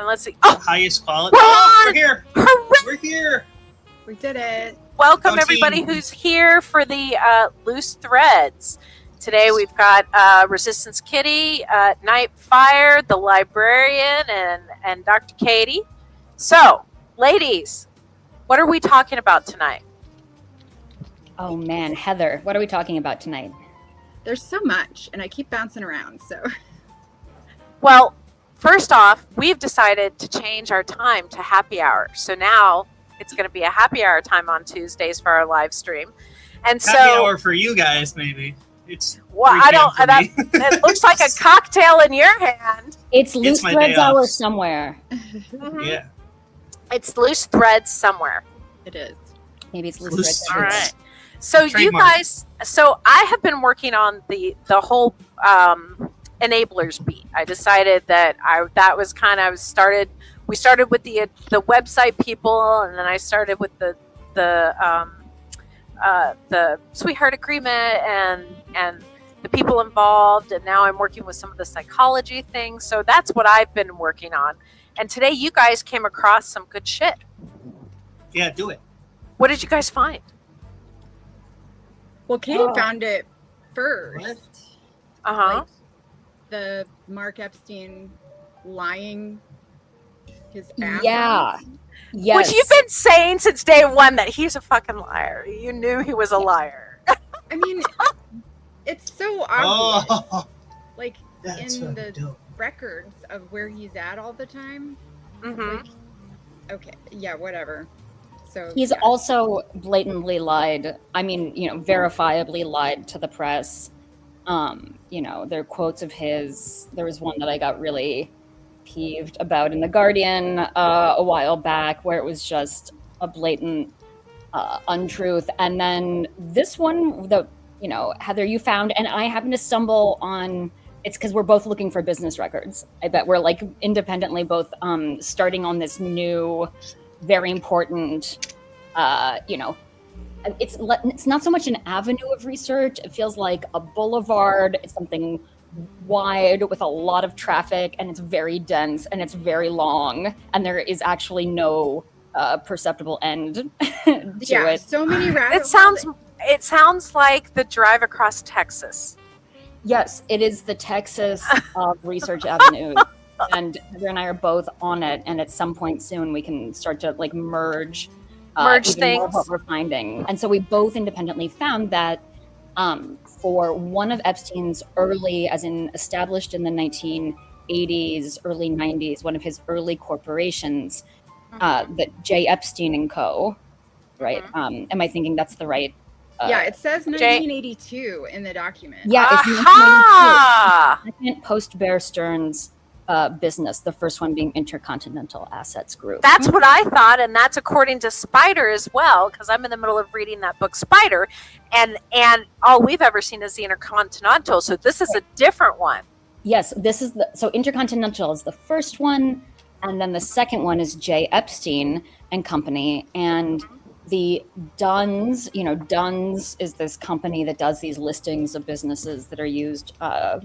And let's see. Oh, highest quality. We're here. Hooray! We're here. We did it. Welcome Go everybody team. who's here for the Loose Threads. Today we've got Resistance Kitty, Night Fire, the Librarian, and Dr. Katie. So, ladies, what are we talking about tonight? Oh man, Heather, what are we talking about tonight? There's so much, and I keep bouncing around, so. Well, first off, we've decided to change our time to happy hour. So now it's going to be a happy hour time on Tuesdays for our live stream. And Happy so, hour for you guys, maybe. It's well, 3 I don't. p.m. That, for me. it looks like a cocktail in your hand. It's Loose my Threads day off. Hour somewhere. Mhm. Yeah. It's Loose Threads somewhere. It is. Maybe it's Loose Loose Threads. All Threads. right. So you Trademark. guys, so I have been working on the whole enablers beat. I decided that we started with the website people, and then I started with the sweetheart agreement and the people involved, and now I'm working with some of the psychology things. So that's what I've been working on. And today you guys came across some good shit. Yeah, do it. What did you guys find? Well, Katie Oh. found it first. What? Uh-huh. Like, the Mark Epstein lying his ass Yeah. off. Yes. Which you've been saying since day one that he's a fucking liar. You knew he was a liar. I mean, it's so obvious. Oh, Like, that's in so the dope. records of where he's at all the time. Mm-hmm. Like, okay, yeah, whatever. So He's yeah. also blatantly lied. I mean, verifiably lied to the press. There are quotes of his. There was one that I got really peeved about in The Guardian a while back, where it was just a blatant untruth. And then this one, Heather, you found, and I happened to stumble on. It's because we're both looking for business records. I bet we're like independently both starting on this new, very important, it's not so much an avenue of research. It feels like a boulevard. It's something wide with a lot of traffic, and it's very dense, and it's very long, and there is actually no perceptible end to Yeah, it. so many rabbit It sounds like the drive across Texas. Yes, it is the Texas of research avenues. And Heather and I are both on it, and at some point soon we can start to merge even more of things. what we're finding. And so we both independently found that for one of Epstein's early, as in established in the 1980s, early 90s, one of his early corporations, that J. Epstein and Co. Right? Am I thinking that's the right? Yeah, it says 1982 in the document. Yeah, it's Aha! 1992. Second post Bear Stearns business, the first one being Intercontinental Assets Group. That's what I thought, and that's according to Spider as well, because I'm in the middle of reading that book, Spider, and all we've ever seen is the Intercontinental, so this is a different one. Yes, this is so Intercontinental is the first one, and then the second one is J. Epstein and Company, and the Duns, Duns is this company that does these listings of businesses that are used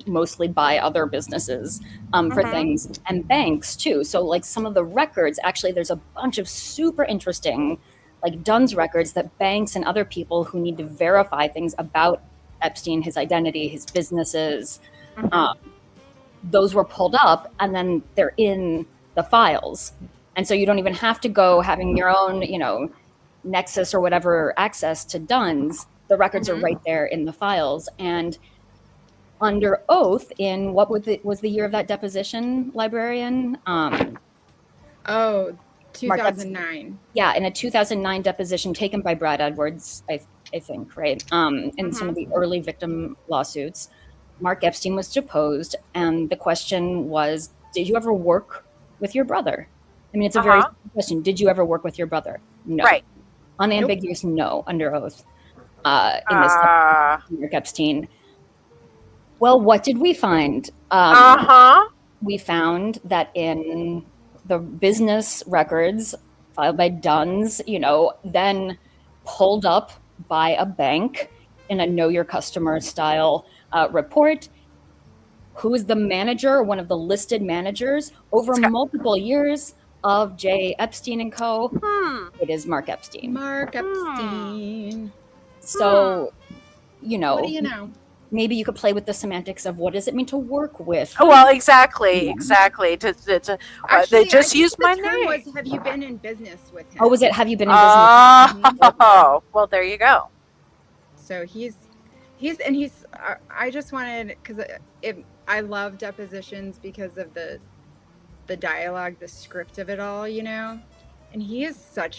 mostly by other businesses for things, and banks too. So like some of the records, actually there's a bunch of super interesting like Duns records that banks and other people who need to verify things about Epstein, his identity, his businesses, those were pulled up and then they're in the files. And so you don't even have to go having your own, Nexus or whatever access to Duns. The records are right there in the files. And under oath in what was the year of that deposition, librarian? 2009. Yeah, in a 2009 deposition taken by Brad Edwards, I think, right? In some of the early victim lawsuits, Mark Epstein was deposed, and the question was, did you ever work with your brother? I mean, it's a very simple question. Did you ever work with your brother? No. Right. Unambiguous no, under oath, in this Mark Epstein. Well, what did we find? We found that in the business records filed by Duns, then pulled up by a bank in a know your customer style report, who is the manager, one of the listed managers over multiple years of J. Epstein and Co. It is Mark Epstein. Mark Epstein. So, What do you know? maybe you could play with the semantics of what does it mean to work with. Oh, well, exactly. Actually, They just I think used the my term name. was, have you been in business with him? Oh, was it have you been in business? Oh, well, there you go. So he's I just wanted, because I love depositions because of the dialogue, the script of it all, you know. And he's like,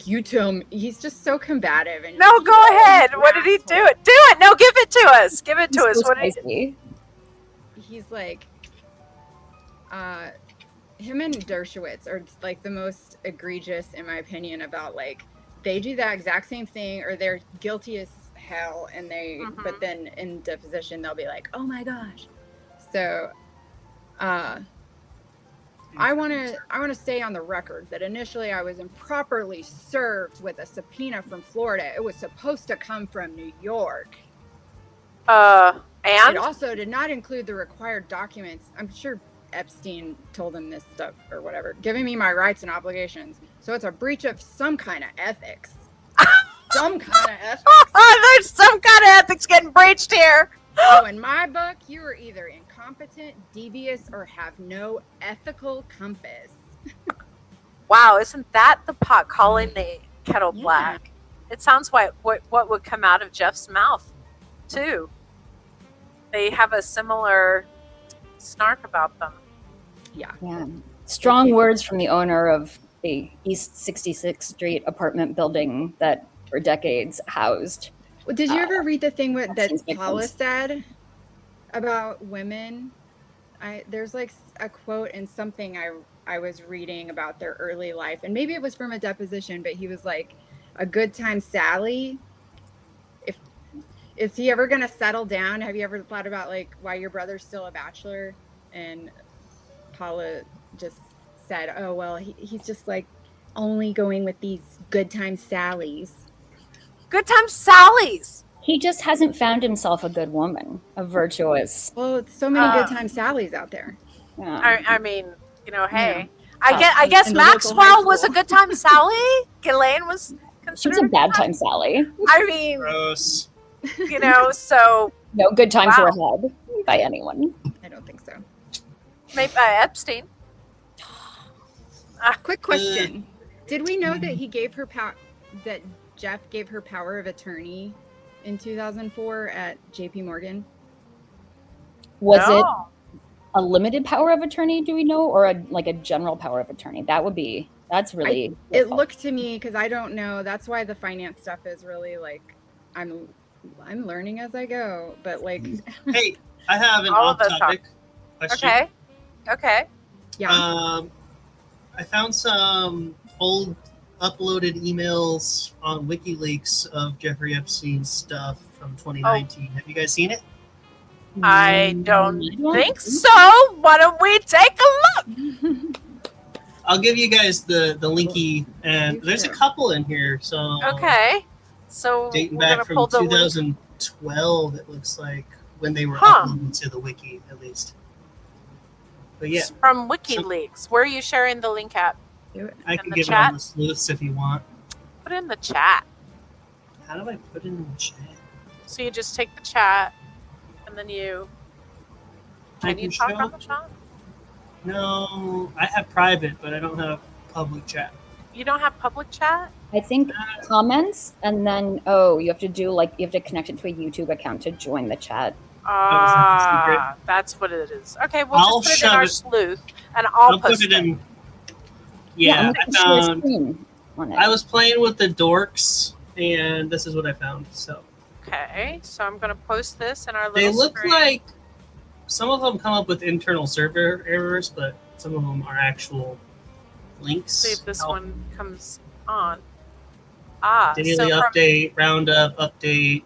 you tell me. He's just so combative. And No, go ahead. What did he do? Do it. No, give it to us. Give it to us. So What did spicy. he's like, him and Dershowitz are like the most egregious, in my opinion, about like, they do that exact same thing, or they're guilty as hell, and but then in deposition they'll be like, oh my gosh. So I want to say on the record that initially I was improperly served with a subpoena from Florida. It was supposed to come from New York. And? It also did not include the required documents. I'm sure Epstein told him this stuff or whatever, giving me my rights and obligations. So it's a breach of some kind of ethics. Some kind of ethics. Oh, there's some kind of ethics getting breached here. So in my book, you are either incompetent, devious, or have no ethical compass. Wow, isn't that the pot calling the kettle Yeah. black? It sounds like what would come out of Jeff's mouth, too. They have a similar snark about them. Yeah. Yeah. Strong words from the owner of the East 66th Street apartment building that for decades housed. Well, did you ever read the thing that Epstein's Paula victims. said about women? There's like a quote in something I was reading about their early life, and maybe it was from a deposition, but he was like, a good time Sally. Is he ever going to settle down? Have you ever thought about like why your brother's still a bachelor? And Paula just said, oh, well, he's just like only going with these good time Sallys. Good time Sally's. He just hasn't found himself a good woman, a virtuous. Well, it's so many good time Sallys out there. I mean, hey. Yeah. I guess in the local high Maxwell was a school. good time Sally. Ghislaine was She was considered a bad time Sally. I mean, Gross. so No good time for Wow. a head by anyone. I don't think so. maybe Epstein. Quick question. Did we know that he gave her that Jeff gave her power of attorney in 2004 at JP Morgan? Was it No. a limited power of attorney, do we know, or a general power of attorney? That's really It looked to me, because I don't know, that's why the finance stuff is really like, I'm learning as I go, but like, Hey, I have an All of us off-topic question. Okay. yeah. I found some old uploaded emails on WikiLeaks of Jeffrey Epstein's stuff from 2019. Have you guys seen it? I don't Mm, think so. Why don't we take a look? I'll give you guys the linky, and there's a couple in here. So Okay. So dating we're gonna back pull from the link. 2012, it looks like, when they were Huh. uploaded to the wiki, at least. But yeah, From WikiLeaks. Where are you sharing the link at? I in can the give chat? it on the sleuths if you want. Put it in the chat. How do I put it in the chat? So you just take the chat and then you I can you can talk show- on the chat? No, I have private, but I don't have public chat. You don't have public chat? I think comments, and then you have to connect it to a YouTube account to join the chat. was that the secret? That's what it is. Okay, we'll I'll just put it in shove our it- sleuth and I'll put post it in. I'm Yeah, looking I to share found. screen on it. I was playing with the dorks, and this is what I found. So Okay, so I'm gonna post this in our little they look screen. like some of them come up with internal server errors, but some of them are actual links. See if this How- one comes on. Daily so from, update, roundup, update,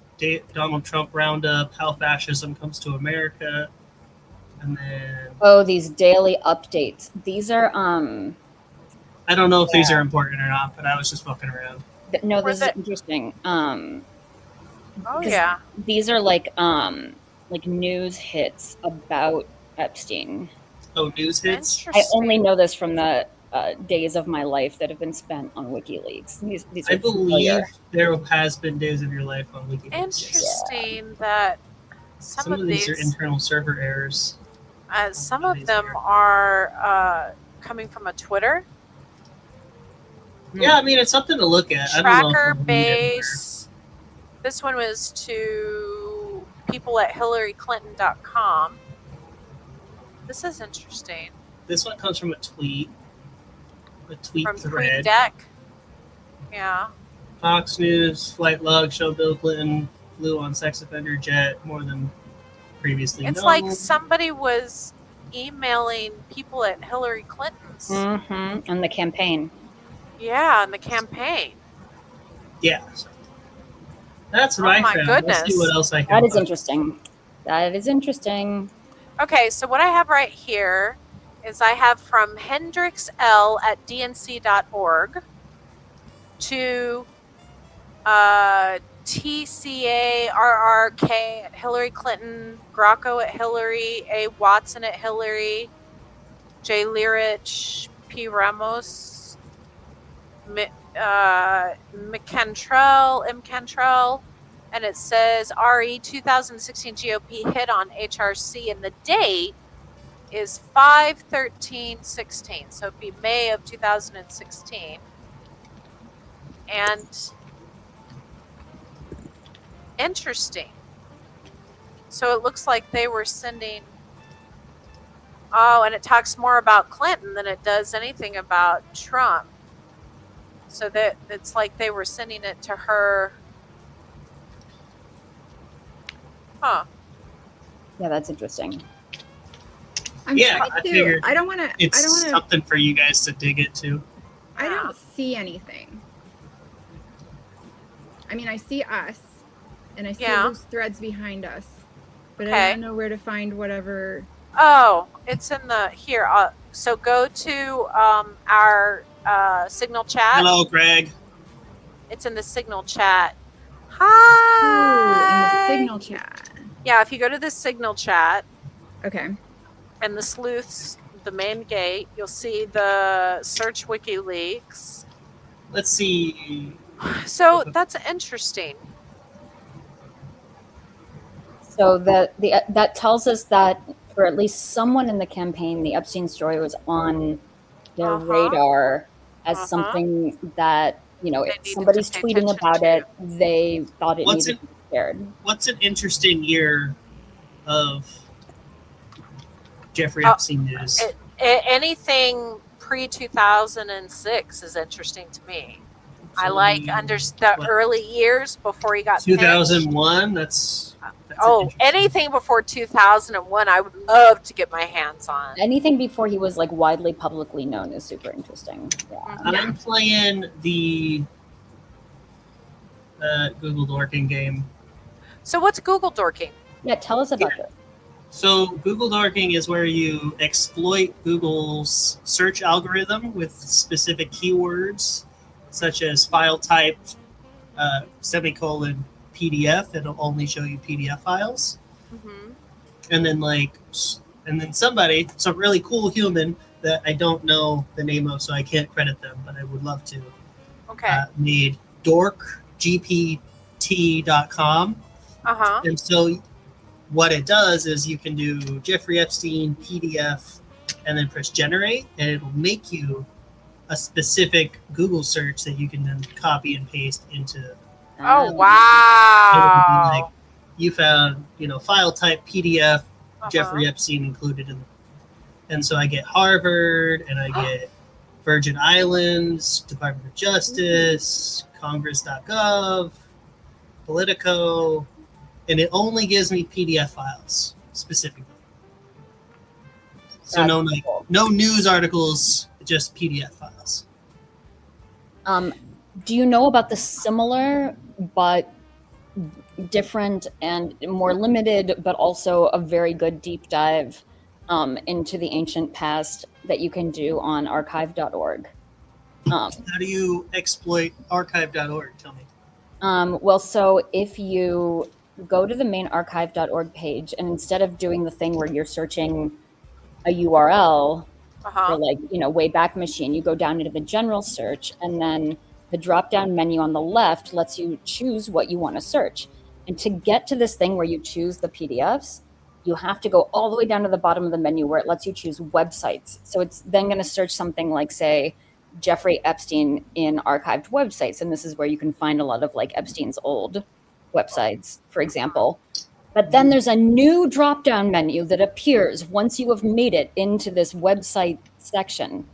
Donald Trump roundup, how fascism comes to America, and then These daily updates. These are I don't know if these are important or not, but I was just fucking around. no, Where's this is it? interesting. oh 'cause yeah. These are like like news hits about Epstein. Oh, news hits. I Interesting. only know this from the days of my life that have been spent on WikiLeaks. These I are believe familiar. there has been days of your life on WikiLeaks. Interesting that Some of these are internal server errors. some of them are coming from a Twitter Yeah, I mean, it's something to look at. I don't know if tracker we'll read it. base. This one was to people at HillaryClinton.com. This is interesting. This one comes from a tweet From thread. TweetDeck. Yeah. Fox News flight log show Bill Clinton flew on sex offender jet more than previously It's known. like somebody was emailing people at Hillary Clinton's. And the campaign. Yeah, in the campaign. Yeah. So that's what Oh I my found. goodness. Let's see what else I can That is find. interesting. That is interesting. Okay, so what I have right here is I have from Hendrix L at dnc.org to TCARRK at Hillary Clinton, Grocco at Hillary, A. Watson at Hillary, J. Lirich, P. Ramos, McCantrell, M. Cantrell, and it says RE 2016 GOP hit on HRC, and the date is 5/13/16, so it'd be May of 2016. And interesting. So it looks like they were sending. Oh, and it talks more about Clinton than it does anything about Trump. So that it's like they were sending it to her. Huh. Yeah, that's interesting. I'm Yeah, trying I to. figured I don't want to. It's something for you guys to dig into. I don't see anything. I mean, I see us, and I see Yeah. loose threads behind us, but Okay. I don't know where to find whatever. Oh, it's in the here. So go to our Signal chat. Hello, Greg. It's in the Signal chat. Ooh, Hi. in the Signal chat. Yeah, if you go to the Signal chat Okay. and the sleuths, the main gate, you'll see the search WikiLeaks. Let's see. So that's interesting. So that tells us that for at least someone in the campaign, the Epstein story was on their radar as something that, you know, They if needed somebody's to pay tweeting attention about to. it, they thought it What's needed to be shared. What's an interesting year of Jeffrey Epstein news? Anything pre 2006 is interesting to me. I like the early years before he got 2001. That's anything before 2001, I would love to get my hands on. Anything before he was like widely publicly known is super interesting. Yeah. I'm playing the Google Dorking game. So what's Google Dorking? Yeah, tell us about this. So Google Dorking is where you exploit Google's search algorithm with specific keywords, such as file type, semicolon, PDF. It'll only show you PDF files. Mm-hmm. And then somebody, some really cool human that I don't know the name of, so I can't credit them, but I would love to. Okay. Made dorkgpt.com. And so what it does is you can do Jeffrey Epstein PDF and then press generate, and it'll make you a specific Google search that you can then copy and paste into. Oh, It wow. would be like you found, file type PDF, Jeffrey Epstein included in. And so I get Harvard, and I get Virgin Islands, Department of Justice, Congress.gov, Politico, and it only gives me PDF files specifically. So no news articles, just PDF files. Do you know about the similar but different and more limited, but also a very good deep dive into the ancient past that you can do on archive.org? How do you exploit archive.org? Tell me. Well, so if you go to the main archive.org page, and instead of doing the thing where you're searching a URL Uh-huh. or like, Wayback Machine, you go down into the general search, and then the drop-down menu on the left lets you choose what you want to search. And to get to this thing where you choose the PDFs, you have to go all the way down to the bottom of the menu where it lets you choose websites. So it's then going to search something like, say, Jeffrey Epstein in archived websites. And this is where you can find a lot of like Epstein's old websites, for example. But then there's a new drop-down menu that appears once you have made it into this website section.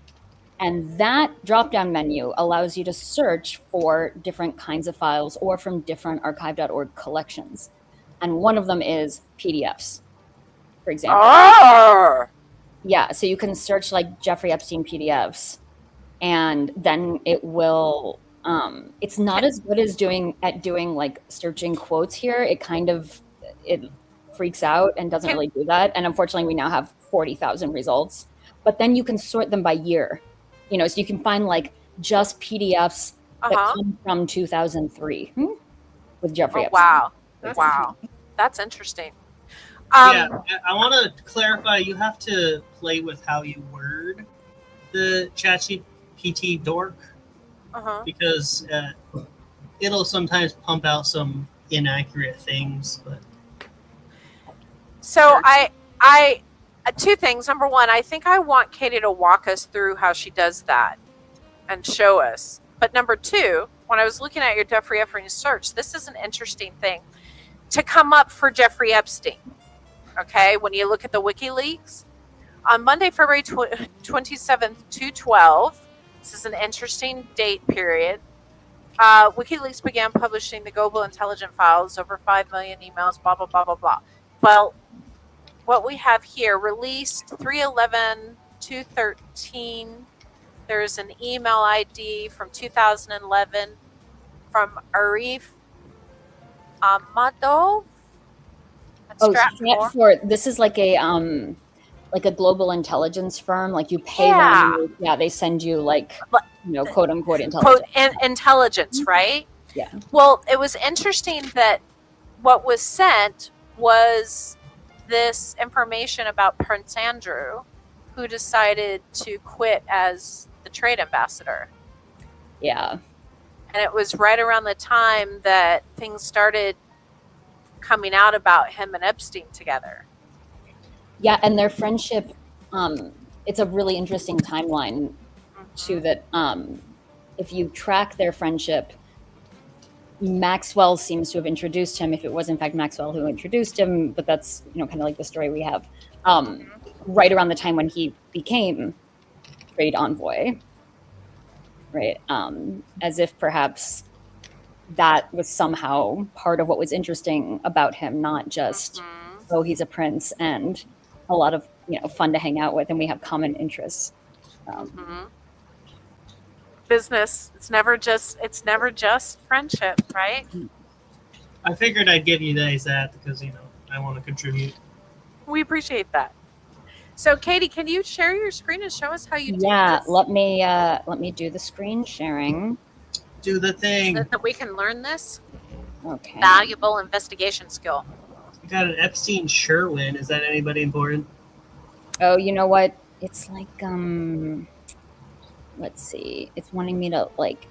And that drop-down menu allows you to search for different kinds of files or from different archive.org collections. And one of them is PDFs, for example. Oh! Yeah, so you can search like Jeffrey Epstein PDFs, and then it will, it's not as good as doing like searching quotes here. It freaks out and doesn't really do that. And unfortunately, we now have 40,000 results. But then you can sort them by year. So you can find like just PDFs that come from 2003 with Jeffrey Epstein. Wow. Wow. That's interesting. Yeah, I want to clarify, you have to play with how you word the ChatGPT dork, because it'll sometimes pump out some inaccurate things. But so I two things. Number one, I think I want Katie to walk us through how she does that and show us. But number two, when I was looking at your Jeffrey Epstein search, this is an interesting thing to come up for Jeffrey Epstein. Okay, when you look at the WikiLeaks, on Monday, February 27th, 2012, this is an interesting date period. WikiLeaks began publishing the global intelligence files, over 5 million emails, blah, blah, blah, blah, blah. Well, what we have here, released 3/11/2013. There's an email ID from 2011 from Arif Ahmadov. Stratfor. This is like a global intelligence firm. Like you pay them. Yeah, they send you like quote unquote intelligence. Intelligence, right? Yeah. Well, it was interesting that what was sent was this information about Prince Andrew, who decided to quit as the trade ambassador. Yeah. And it was right around the time that things started coming out about him and Epstein together. Yeah, and their friendship, it's a really interesting timeline too, that if you track their friendship, Maxwell seems to have introduced him, if it was in fact Maxwell who introduced him, but that's kind of like the story we have, right around the time when he became trade envoy, right? As if perhaps that was somehow part of what was interesting about him, not just, oh, he's a prince and a lot of fun to hang out with, and we have common interests. Business. It's never just friendship, right? I figured I'd give you guys that because I want to contribute. We appreciate that. So, Katie, can you share your screen and show us how you do this? Yeah, let me do the screen sharing. Do the thing. So that we can learn this Okay. valuable investigation skill. We got an Epstein Sherwin. Is that anybody important? Oh, you know what? It's like let's see. It's wanting me to like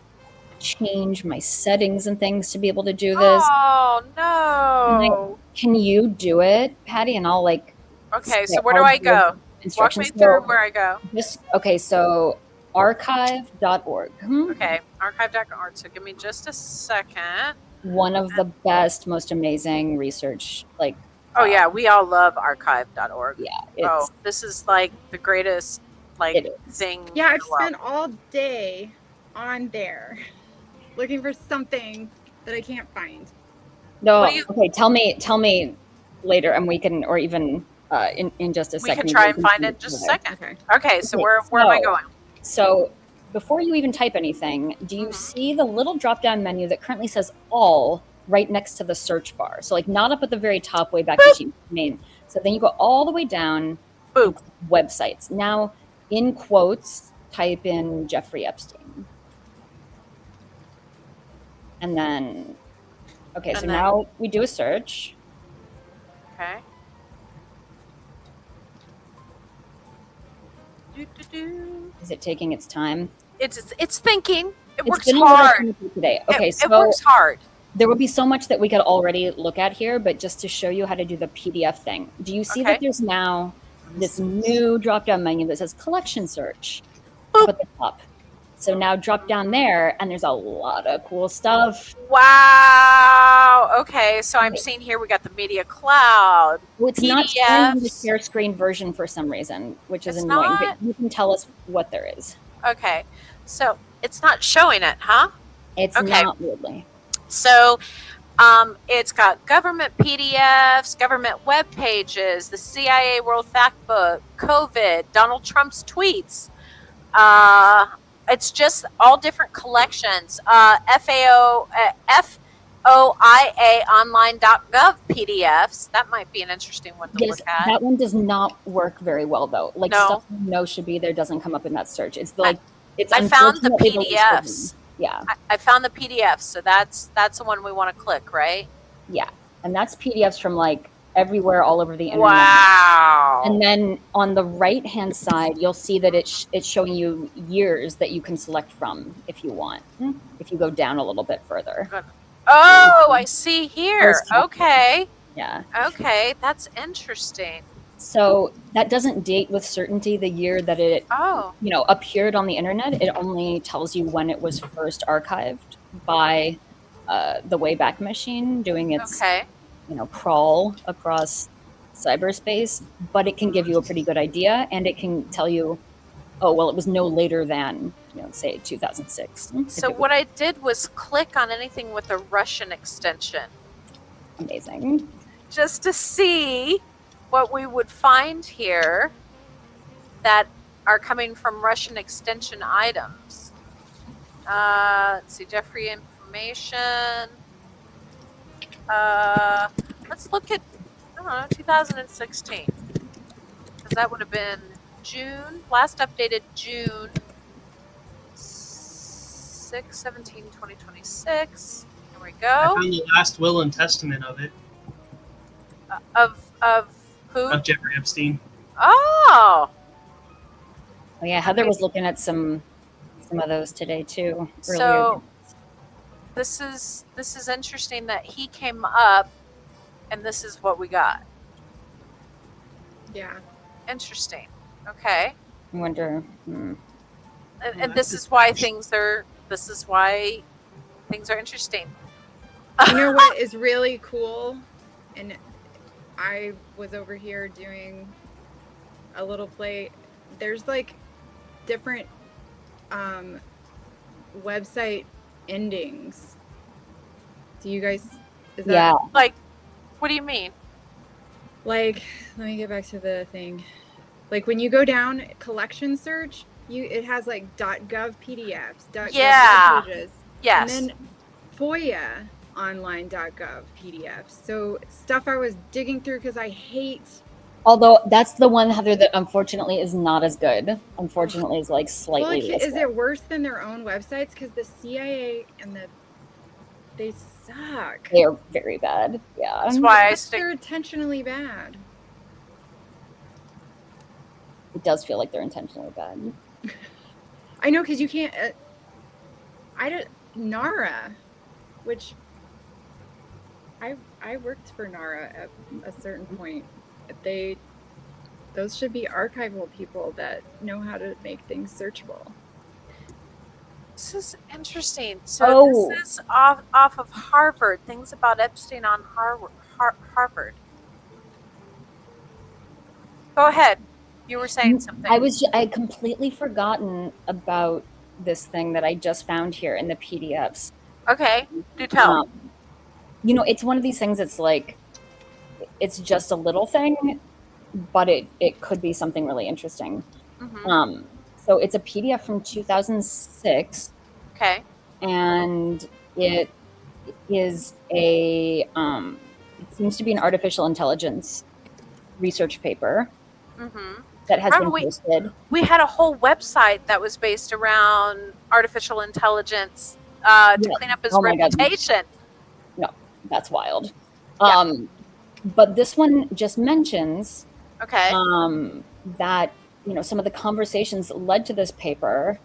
change my settings and things to be able to do this. Oh no! Can you do it, Patty? And I'll like. Okay, so where do I go? Walk me through where I go. So archive.org. Okay, archive.org. So give me just a second. One of the best, most amazing research, like. Oh yeah, we all love archive.org. Yeah. This is like the greatest thing. Yeah, I've spent all day on there looking for something that I can't find. No. Okay. Tell me later, and we can, or even in just a second. We can try and find it in just a second. Okay. So where am I going? So before you even type anything, do you see the little drop-down menu that currently says all right next to the search bar? So like not up at the very top, way back to main. So then you go all the way down. Boom. Websites. Now, in quotes, type in Jeffrey Epstein. And then, Okay, so And then- now we do a search. Okay. Do. Is it taking its time? It's thinking. It It's works been a little hard. finicky today. Okay, It works hard. there would be so much that we could already look at here, but just to show you how to do the PDF thing. Do you see Okay. that there's now this new drop-down menu that says collection search Boop. up at the top? So now drop down there, and there's a lot of cool stuff. Wow. Okay, so I'm seeing here we got the media cloud. Well, it's not showing you the PDFs. share screen version for some reason, which is It's annoying. not? But you can tell us what there is. Okay, so it's not showing it, huh? It's Okay. not weirdly. So it's got government PDFs, government web pages, the CIA World Factbook, COVID, Donald Trump's tweets. It's just all different collections. FOIA online.gov PDFs. That might be an interesting one to Yes, look at. that one does not work very well though. Like No. stuff you know should be there doesn't come up in that search. It's like it's I found the unfortunately least PDFs. one. Yeah, I found the PDFs, so that's the one we want to click, right? yeah, and that's PDFs from like everywhere, all over the internet. Wow. And then on the right hand side, you'll see that it's showing you years that you can select from if you want. If you go down a little bit further, Oh, I see here. First chapter. Okay. yeah. Okay, that's interesting. So that doesn't date with certainty the year that it Oh, appeared on the internet. It only tells you when it was first archived by the Wayback Machine doing its okay. crawl across cyberspace, but it can give you a pretty good idea, and it can tell you, oh well, it was no later than say 2006. So what I did was click on anything with a Russian extension Amazing. just to see what we would find here that are coming from Russian extension items. Let's see, Jeffrey information. Let's look at, I don't know, 2016. Because that would have been June, last updated June 2026. Here we I go. found the last will and testament of it, Of who? of Jeffrey Epstein. Oh, Oh yeah, Heather was looking at some of those today too. Earlier. so this is interesting that he came up, and this is what we got. Yeah. Interesting. Okay, I wonder. and this is why things are. This is why things are interesting. You know what is really cool? And I was over here doing a little play. There's like different website endings. Do you guys? Is that Yeah, Like, what do you mean? like? Let me get back to the thing. Like when you go down collection search, it has like .gov PDFs, .gov Yeah. web pages, Yes. and then FOIA online.gov PDFs. So stuff I was digging through because I hate. although that's the one, Heather, that unfortunately is not as good. Unfortunately, is like Well, slightly. like, less is good. it worse than their own websites? Because the CIA and they suck. They are very bad. Yeah. That's why I Because stick. they're intentionally bad. It does feel like they're intentionally bad. I know because you can't. I don't NARA, which I worked for NARA at a certain point. Those should be archival people that know how to make things searchable. This is interesting. So Oh. this is off of Harvard. Things about Epstein on Harvard. Go ahead. You were saying something. I had completely forgotten about this thing that I just found here in the PDFs. Okay. Do tell. It's one of these things that's like, it's just a little thing, but it could be something really interesting. Mhm. So it's a PDF from 2006, Okay. and it is it seems to be an artificial intelligence research paper Mm-hmm. that has Remember been posted. We had a whole website that was based around artificial intelligence to Yeah. clean up his Oh my God. reputation. that's wild. Yeah. But this one just mentions Okay. that, you know, some of the conversations that led to this paper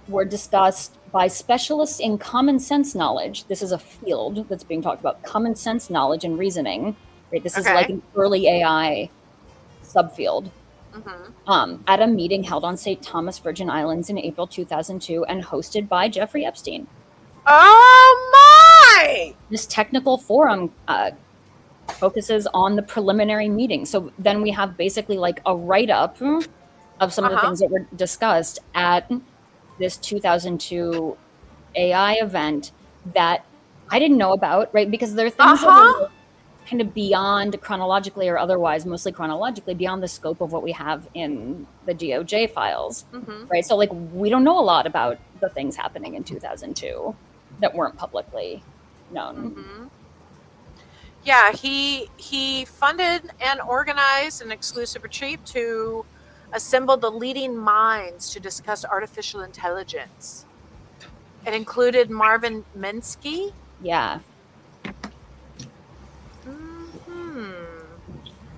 were discussed by specialists in common sense knowledge. This is a field that's being talked about, common sense knowledge and reasoning. Right? This is like an early AI subfield. At a meeting held on St. Thomas, Virgin Islands in April 2002 and hosted by Jeffrey Epstein. Oh my! This technical forum focuses on the preliminary meeting. So then we have basically like a write-up of some of the things that were discussed at this 2002 AI event that I didn't know about, right? Because there are things that were kind of beyond chronologically or otherwise, mostly chronologically, beyond the scope of what we have in the DOJ files, right? So like we don't know a lot about the things happening in 2002 that weren't publicly known. Yeah, he funded and organized an exclusive retreat to assemble the leading minds to discuss artificial intelligence. It included Marvin Minsky. Yeah.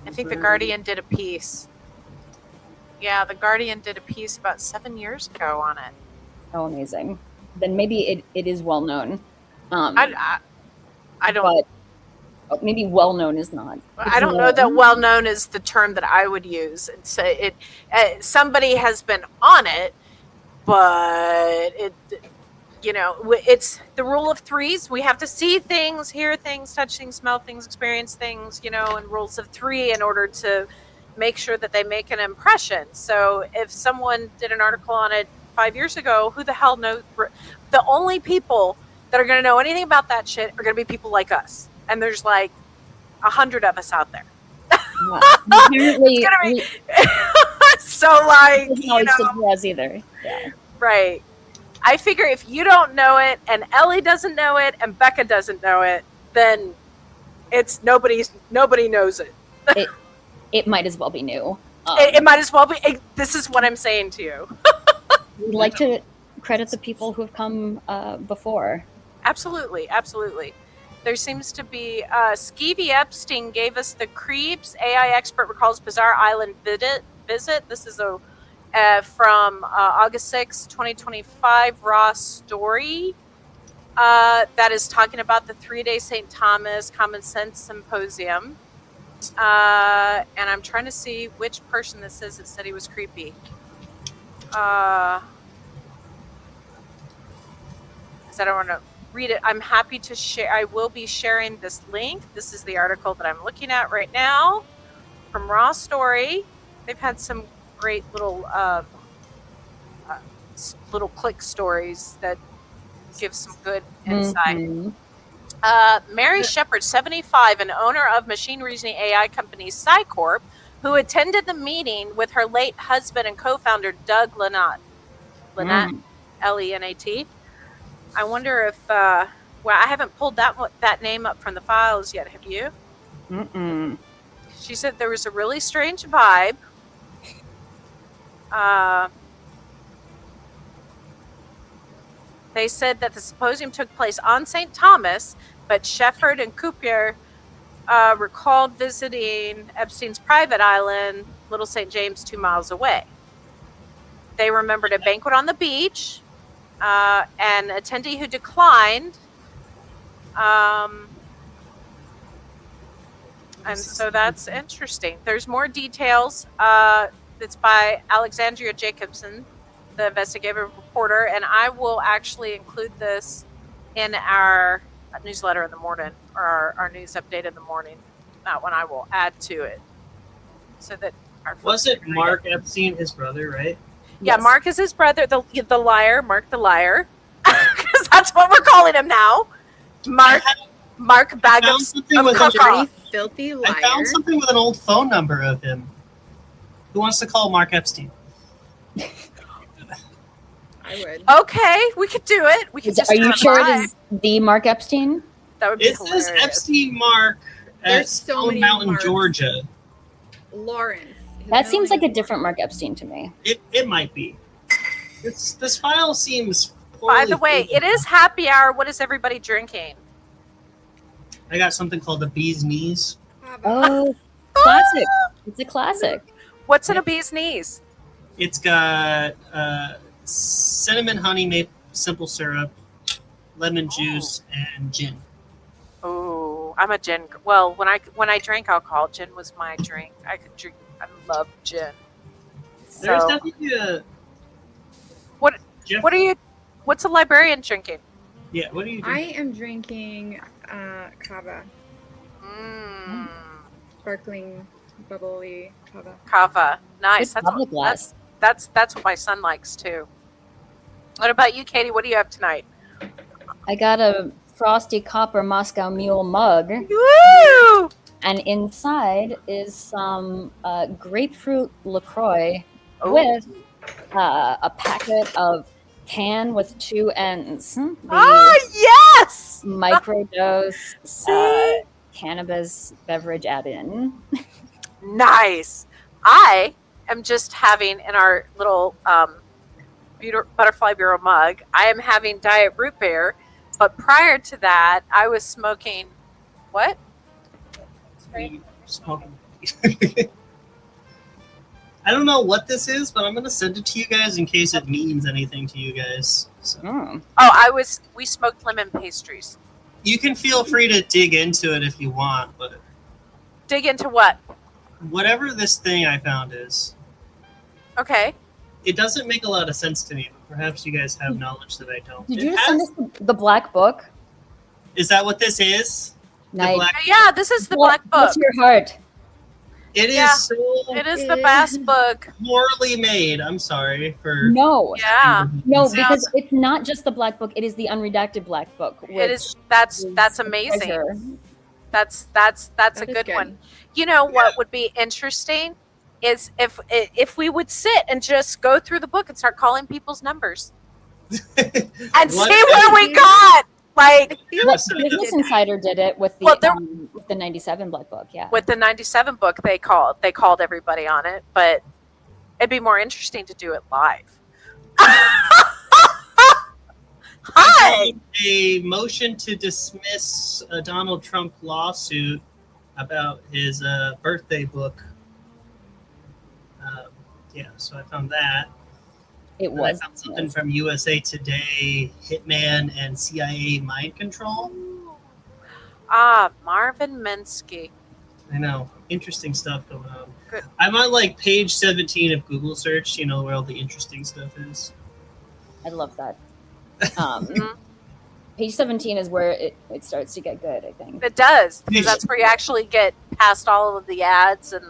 I think The Guardian did a piece. Yeah, The Guardian did a piece about 7 years ago on it. Oh, amazing. Then maybe it is well known. I don't. But maybe well known is not. I don't know that well known is the term that I would use. It's somebody has been on it, but it's the rule of threes. We have to see things, hear things, touch things, smell things, experience things, and rules of three in order to make sure that they make an impression. So if someone did an article on it 5 years ago, who the hell knows? The only people that are going to know anything about that shit are going to be people like us. And there's like 100 of us out there. Yeah. Apparently, it's gonna be so like either. Yeah. Right. I figure if you don't know it, and Ellie doesn't know it, and Becca doesn't know it, then it's nobody knows it. It might as well be new. It might as well be. This is what I'm saying to you. We'd like to credit the people who have come before. Absolutely. There seems to be Skeevy Epstein gave us the creeps. AI expert recalls bizarre island visit. This is from August 6, 2025, Raw Story. That is talking about the 3-day St. Thomas Common Sense Symposium. And I'm trying to see which person this is that said he was creepy. Because I don't want to read it. I'm happy to share. I will be sharing this link. This is the article that I'm looking at right now from Raw Story. They've had some great little click stories that give some good insight. Mary Shepard, 75, an owner of machine reasoning AI company Psycorp, who attended the meeting with her late husband and co-founder Doug Lenat, Lenat. I wonder if, I haven't pulled that name up from the files yet. Have you? She said there was a really strange vibe. They said that the symposium took place on St. Thomas, but Shepard and Coupier recalled visiting Epstein's private island, Little St. James, 2 miles away. They remembered a banquet on the beach, an attendee who declined. And so that's interesting. There's more details. It's by Alexandria Jacobson, the investigative reporter, and I will actually include this in our newsletter in the morning, or our news update in the morning. That one I will add to it, so that was it Mark Epstein, his brother, right? Yeah, Yes. Mark is his brother, the liar, Mark the liar, because that's what we're calling him now. Mark bag of caca. Filthy liar. I found something with an old phone number of him. Who wants to call Mark Epstein? I would. Okay, we could do it. We could just Are you have sure live. it is the Mark Epstein? That would be It hilarious. says Epstein Mark at There's so Stone many Mountain, Marks. Georgia. Lawrence. That seems like a different Mark Epstein to me. It might be. This file seems. By the way, it is happy hour. What is everybody drinking? I got something called a bee's knees. Oh, classic. It's a classic. What's in a bee's knees? It's got cinnamon, honey, simple syrup, lemon juice, and gin. Oh, I'm a gin. Well, when I drank alcohol, gin was my drink. I could drink. I love gin. There's So, definitely a. What- Jeff, what are you? What's a librarian drinking? Yeah, what are you I doing? am drinking kava, Mm, sparkling, bubbly kava. kava. Nice. Good public glass. That's what my son likes too. What about you, Katie? What do you have tonight? I got a frosty copper Moscow Mule mug, Woo! and inside is some grapefruit LaCroix Oh. with a packet of can with 2 ends. The Oh yes! microdose See? cannabis beverage add-in. Nice. I am just having in our little butterfly bureau mug. I am having diet root beer, but prior to that, I was smoking. What? Smoking. I don't know what this is, but I'm gonna send it to you guys in case it means anything to you guys. So Mm. Oh, we smoked lemon pastries. you can feel free to dig into it if you want, but Dig into what? whatever this thing I found is, Okay. it doesn't make a lot of sense to me. But perhaps you guys have knowledge that I don't. Did It you just send has- us the black book? Is that what this is? The Nice. black. Yeah, this is the What- black book. What's your heart? It is Yeah. so It is the best book. poorly made. I'm sorry for. No. Yeah. No, Sounds- because it's not just the black book; it is the unredacted black book. It is. That's is amazing. treasure. That's a That is good one. You know what would be interesting is if we would sit and just go through the book and start calling people's numbers and What- see where we got. Like Well, Episode. Business Insider did it with the Well, there- with the '97 black book. Yeah. with the 97 book, they called everybody on it, but it'd be more interesting to do it live. Hi. A motion to dismiss a Donald Trump lawsuit about his birthday book. Yeah, so I found that. It And I was. found something from USA Today, Hitman and CIA mind control. Marvin Minsky. I know, interesting stuff going on. Good. I'm on like page 17 of Google search, you know, where all the interesting stuff is. I love that. Mhm. Page 17 is where it starts to get good. I think. It does, because that's where you actually get past all of the ads and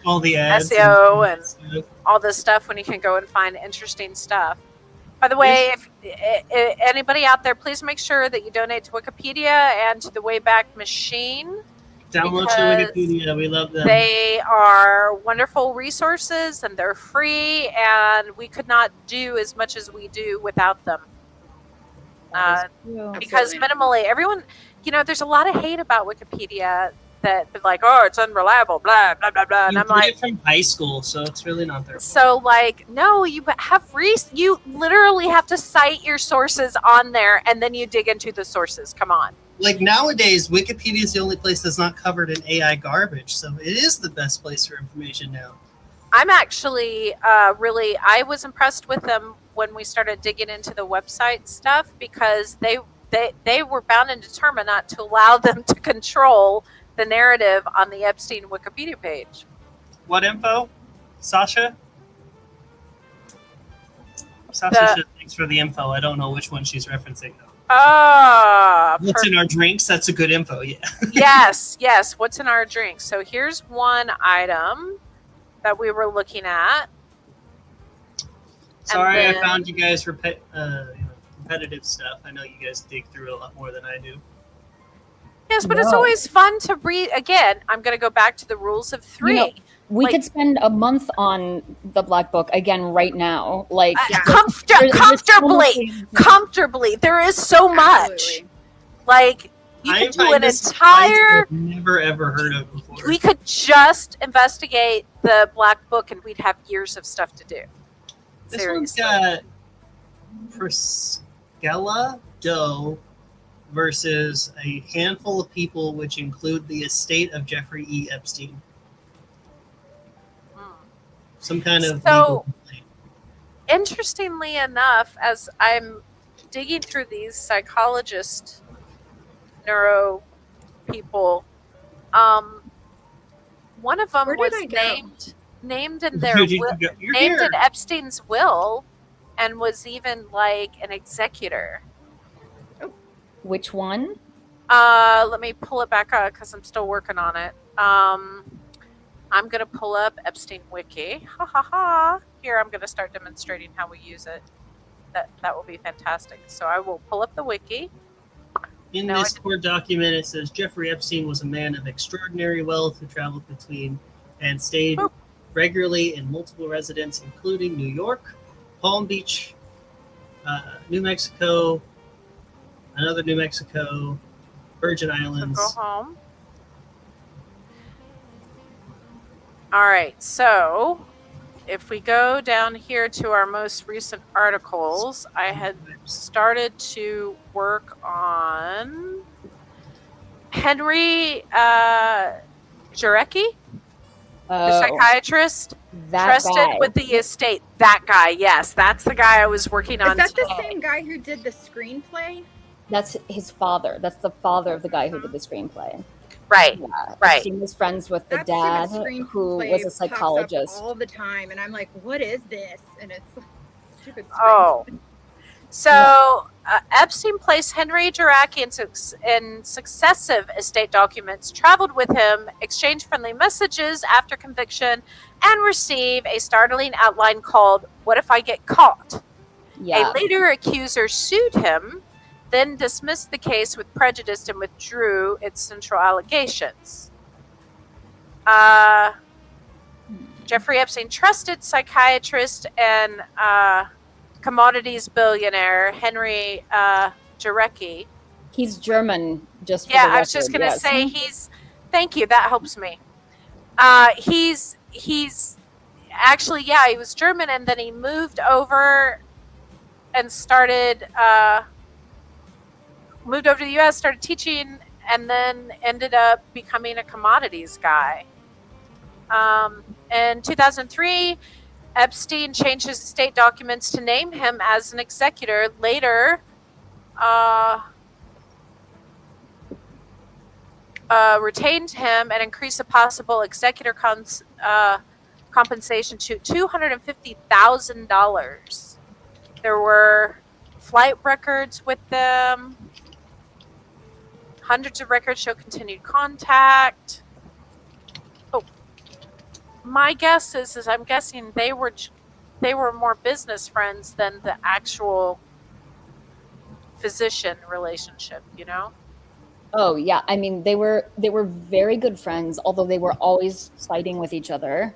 All the ads. SEO and stuff. all this stuff when you can go and find interesting stuff. By the way, if anybody out there, please make sure that you donate to Wikipedia and to the Wayback Machine. Download to because Wikipedia. We love them. They are wonderful resources and they're free, and we could not do as much as we do without them. That is true. Because Absolutely. minimally, everyone, there's a lot of hate about Wikipedia that like, oh, it's unreliable, blah, blah, blah, blah. And You I'm did like, it from high school, so it's really not their fault. so like, no, you you literally have to cite your sources on there and then you dig into the sources. Come on. Like nowadays, Wikipedia is the only place that's not covered in AI garbage, so it is the best place for information now. I'm actually I was impressed with them when we started digging into the website stuff, because they were bound and determined not to allow them to control the narrative on the Epstein Wikipedia page. What info? Sasha? Sasha The- said thanks for the info. I don't know which one she's referencing though. What's in our drinks? That's a good info, yeah. yes. What's in our drink? So here's one item that we were looking at. Sorry, then- I found you guys competitive stuff. I know you guys dig through a lot more than I do. Yes, but it's No. always fun to read. Again, I'm going to go back to the rules of three. You know, We Like- could spend a month on the black book again right now. Like Yeah. there's so much- Comfortably. There is so much. Absolutely. Like, you I could do find an this entire. I've never ever heard of before. We could just investigate the black book and we'd have years of stuff to do. This one's Seriously. got Priscilla Doe versus a handful of people, which include the estate of Jeffrey E. Epstein. Some kind of legal complaint. Interestingly enough, as I'm digging through these psychologist neuro people, one of them Where was did I go? named in their Where'd you will, go? You're named here. in Epstein's will, and was even like an executor. Which one? Let me pull it back up because I'm still working on it. I'm gonna pull up Epstein Wiki. Ha ha ha! Here, I'm gonna start demonstrating how we use it. That will be fantastic. So I will pull up the wiki. In No, this court document, it says Jeffrey Epstein was a man of extraordinary wealth who traveled between and stayed regularly in multiple residences, including New York, Palm Beach, New Mexico, another New Mexico, Virgin Islands. So go home. All right. So if we go down here to our most recent articles, I had started to work on Henry Jarecki, the psychiatrist, trusted guy. with the estate. That guy, yes, that's the guy I was working on Is that today. the same guy who did the screenplay? That's his father. That's the father of the guy who did the screenplay. Right, Yeah. right. Epstein was friends with the That dad, stupid who screenplay was a pops up psychologist. all the time, and I'm like, what is this? And it's stupid. Oh. So Epstein placed Henry Jarecki in successive estate documents, traveled with him, exchanged friendly messages after conviction, and received a startling outline called "What If I Get Caught?" Yeah. A later accuser sued him, then dismissed the case with prejudice and withdrew its central allegations. Jeffrey Epstein trusted psychiatrist and commodities billionaire Henry Jarecki. He's German, just for the Yeah, record. I was just going to yes. say he's. Thank you. That helps me. He's actually, yeah, he was German, and then he moved over and started moved over to the U.S., started teaching, and then ended up becoming a commodities guy. In 2003, Epstein changed his estate documents to name him as an executor. Later, retained him and increased the possible executor compensation to $250,000. There were flight records with them. Hundreds of records show continued contact. Oh, my guess is I'm guessing they were more business friends than the actual physician relationship, you know? Oh yeah, I mean they were very good friends, although they were always fighting with each other.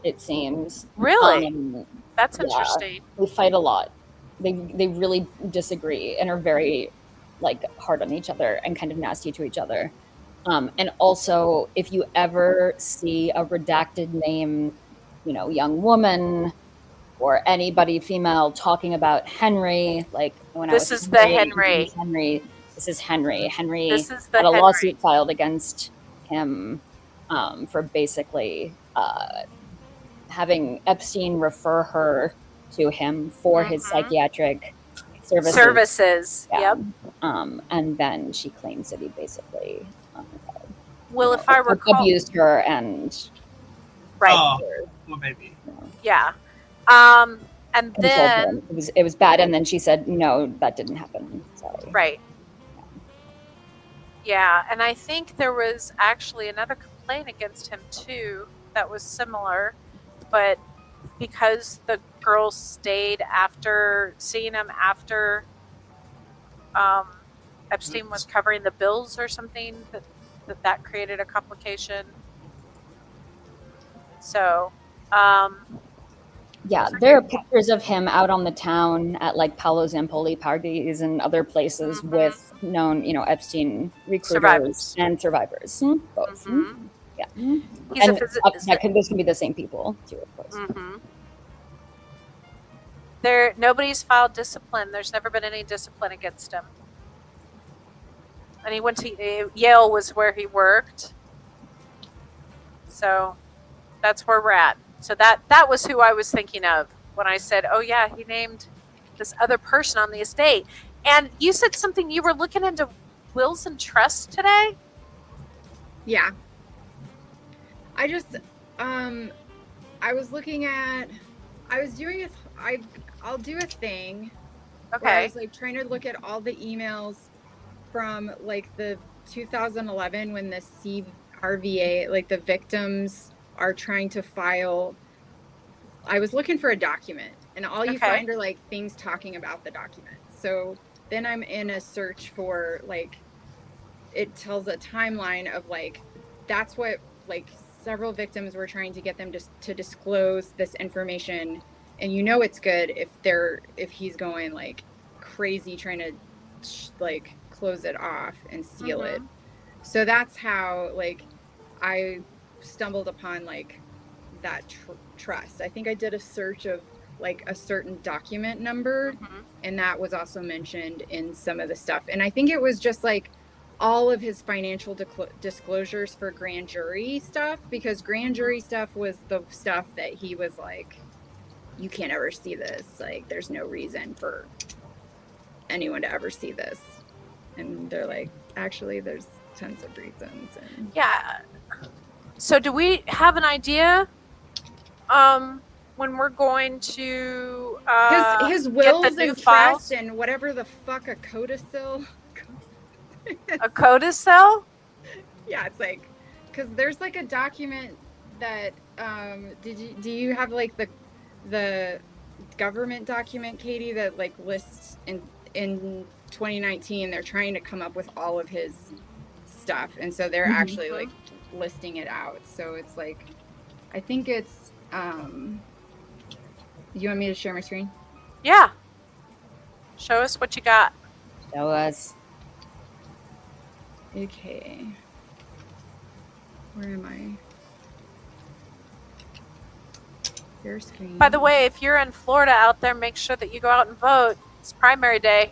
It seems. Really? That's interesting. They fight a lot. They really disagree and are very like hard on each other and kind of nasty to each other. And also, if you ever see a redacted name, you know, young woman or anybody female talking about Henry, like when this I was is the Henry. This is Henry. Henry This is the had a Henry. lawsuit filed against him for basically having Epstein refer her to him for his psychiatric services. Yeah. Yep. And then she claims that he basically well, if I recall, abused her and right. Oh, well, maybe. Yeah. And then it was bad, and then she said, "No, that didn't happen." Sorry. Right. Yeah, and I think there was actually another complaint against him too that was similar, but because the girl stayed after seeing him after Epstein was covering the bills or something, that created a complication. So, yeah, there are pictures of him out on the town at like Paolo Zampoli parties and other places with known, you know, Epstein recruiters and survivors, both. Yeah, he's and a this can be the same people too, of course. Nobody's filed discipline. There's never been any discipline against him. and he went to Yale was where he worked. So that's where we're at. So that was who I was thinking of when I said, oh yeah, he named this other person on the estate. And you said something, you were looking into wills and trusts today? Yeah. I just, I was looking at, I was doing I'll do a thing. Where I Okay. was like trying to look at all the emails from like the 2011 when the CRVA, like the victims are trying to file. I was looking for a document, and all you Okay. find are like things talking about the document. So then I'm in a search for like, it tells a timeline of like, that's what like several victims were trying to get them to disclose this information. And you know it's good if he's going like crazy trying to like close it off and seal it. So that's how like I stumbled upon like that trust. I think I did a search of like a certain document number, and that was also mentioned in some of the stuff. And I think it was just like all of his financial disclosures for grand jury stuff, because grand jury stuff was the stuff that he was like, you can't ever see this. Like, there's no reason for anyone to ever see this. And they're like, actually, there's tons of reasons. And Yeah. So do we have an idea when we're going to his wills get the new and files? trust and whatever the fuck a codicil. A codicil? Yeah, it's like, because there's like a document that do you have like the government document, Katie, that like lists in 2019 they're trying to come up with all of his stuff, and so they're actually like listing it out. So it's like, I think it's you want me to share my screen? Yeah. Show us what you got. Show us. Okay. Where am I? Your screen. By the way, if you're in Florida out there, make sure that you go out and vote. It's primary day.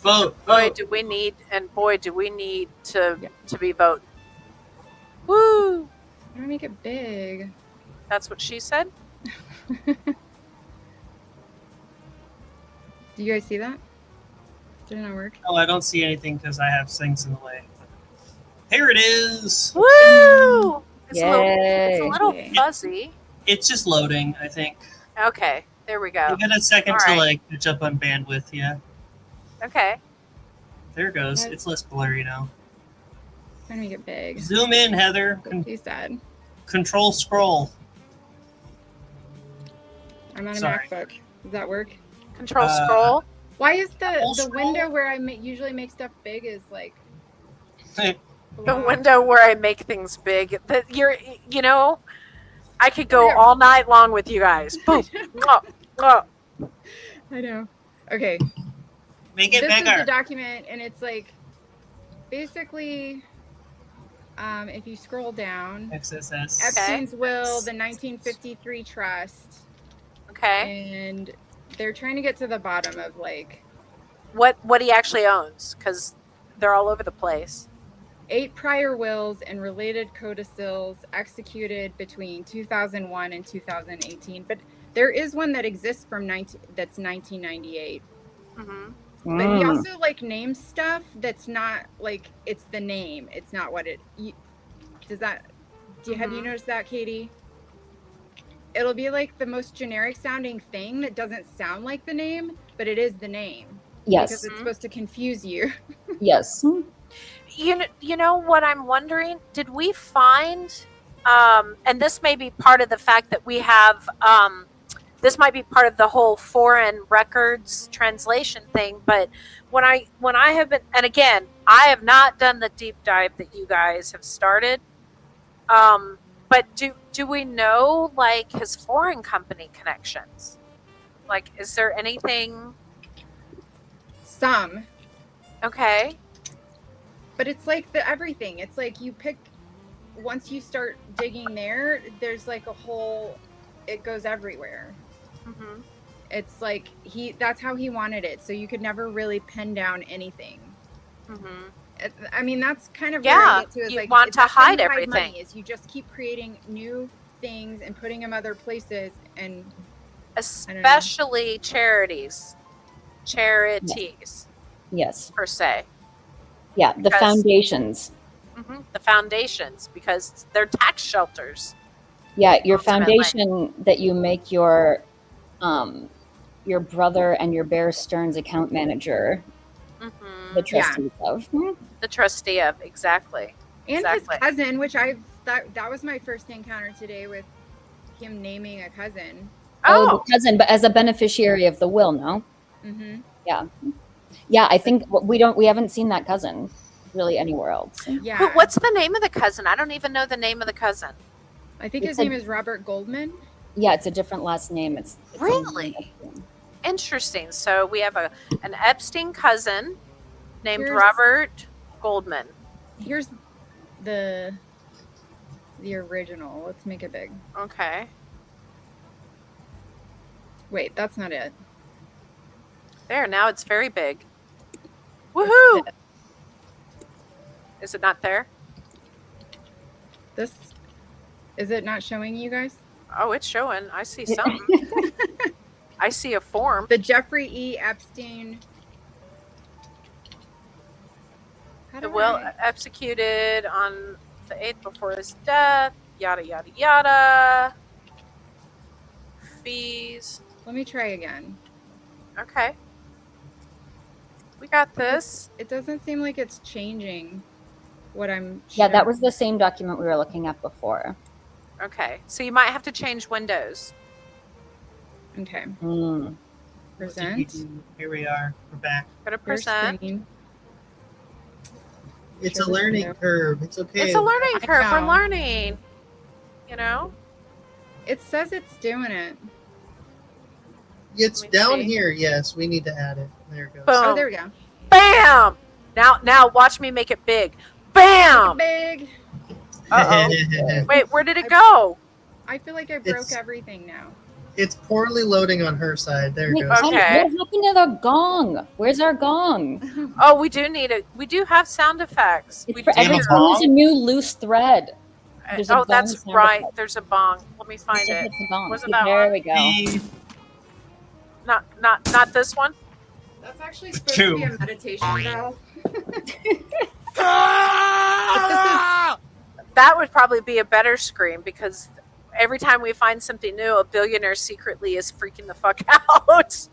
Vote. Boy, Vote. do we need to be voting. Woo! How do I make it big? That's what she said. Do you guys see that? Did it not work? Oh, I don't see anything because I have things in the way. Here it is. Woo! It's Yay. a little fuzzy. It's just loading, I think. Okay, there we go. Give it a second All to right. like catch up on bandwidth. Yeah, Okay. there it goes. Yes. It's less blurry now. Trying to make it big. Zoom in, Heather. Too sad. Control scroll. I'm on a Sorry. MacBook. Does that work? Control scroll. Why is Control the scroll? window where I usually make stuff big is like The black? window where I make things big. I could go all night long with you guys. Boom. Oh. I know. Okay. Make it This is the bigger. document, and it's like basically, if you scroll down, XSS. Epstein's will, the 1953 trust, Okay. and they're trying to get to the bottom of like What he actually owns, because they're all over the place. 8 prior wills and related codicils executed between 2001 and 2018. But there is one that exists from that's 1998. Mm-hmm. But he also like names stuff that's not like, it's the name. It's not what it. Have you noticed that, Katie? It'll be like the most generic sounding thing that doesn't sound like the name, but it is the name. Yes. Because it's supposed to confuse you. Yes. You know what I'm wondering? Did we find, and this may be part of the fact that we have, this might be part of the whole foreign records translation thing, but when I have been, and again, I have not done the deep dive that you guys have started, but do we know like his foreign company connections? Like, is there anything? Some. Okay. But it's like everything. It's like you pick, once you start digging there's like a whole, it goes everywhere. Mm-hmm. It's like that's how he wanted it. So you could never really pin down anything. Mm-hmm. I mean, that's kind of where Yeah, I get to. Is you like, want to that's how you hide everything. money, is you just keep creating new things and putting them other places, and Especially charities. Yes. Per se. Yeah, the Because- foundations. The foundations, because they're tax shelters. Yeah, your Ultimately. foundation that you make your brother and your Bear Stearns account manager the trustees of. The trustee of, exactly. and Exactly. his cousin, which I thought that was my first encounter today with him naming a cousin. Oh, the cousin, but as a beneficiary of the will, no? Mm-hmm. Yeah, I think we haven't seen that cousin really anywhere else. Yeah. What's the name of the cousin? I don't even know the name of the cousin. I think his name is Robert Goldman. Yeah, it's a different last name. It's Really? Interesting. So we have an Epstein cousin named Here's- Robert Goldman. Here's the original. Let's make it big. Okay. Wait, that's not it. There, now it's very big. Woohoo! Is it not there? This is it not showing you guys? Oh, it's showing. I see something. I see a form. The Jeffrey E. Epstein. How The do will I- executed on the 8th before his death. Yada, yada, yada. Fees. Let me try again. Okay. We got this. It doesn't seem like it's changing what I'm. Yeah, that was the same document we were looking at before. Okay. So you might have to change windows. Okay. Mm. Present. Here we are. We're back. Go to Your present. screen. It's Share a this learning window. curve. It's okay. It's a learning I curve. We're know. learning. You know? It says it's doing it. It's Let me down see. here. Yes, we need to add it. There it goes. Boom. Oh, there we go. Bam! Now watch me make it big. Bam! Big. Uh-oh. Wait, where did it go? I feel like I broke It's- everything now. It's poorly loading on her side. There it Wait, goes. Okay. what happened to the gong? Where's our gong? Oh, we do need it. We do have sound effects. It's We for do. every time there's a new loose thread. There's a Oh, bong that's sound right. effect. There's a bong. Let me find Just it. hit the gong. Was it Yeah, that there one? we go. Not this one. That's actually supposed Two. to be a meditation bell. That would probably be a better scream because every time we find something new, a billionaire secretly is freaking the fuck out.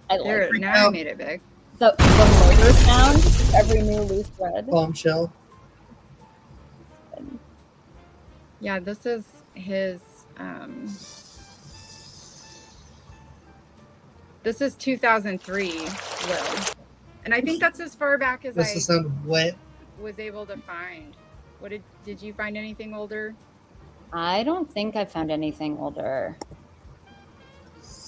I like There, it. now I made it big. The motor sound for every new loose thread. Bombshell. Yeah, this is his. This is 2003 will, and I think that's as far back as Does I it sound wet? was able to find. What did you find anything older? I don't think I found anything older.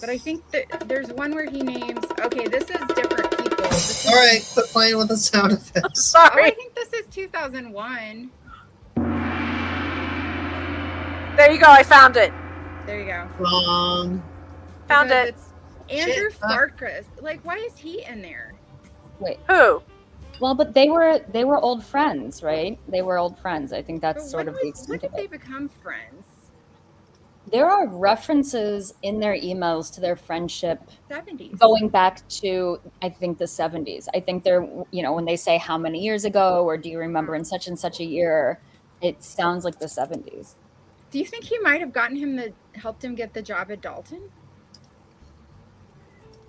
But I think that there's one where he names. Okay, this is different people. This is, All right, quit playing with the sound effects. Oh, I Sorry. think this is 2001. There you go. I found it. There you go. Wrong. Found Because it. It's Andrew Shit. Farkas. Like, why is he in there? Who? Well, but they were old friends, right? They were old friends. I think that's But sort of the when extent did of they it. become friends? There are references in their emails to their friendship 70s. going back to, I think, the 70s. I think they're, when they say how many years ago or do you remember in such and such a year, it sounds like the 70s. Do you think he might have gotten him helped him get the job at Dalton?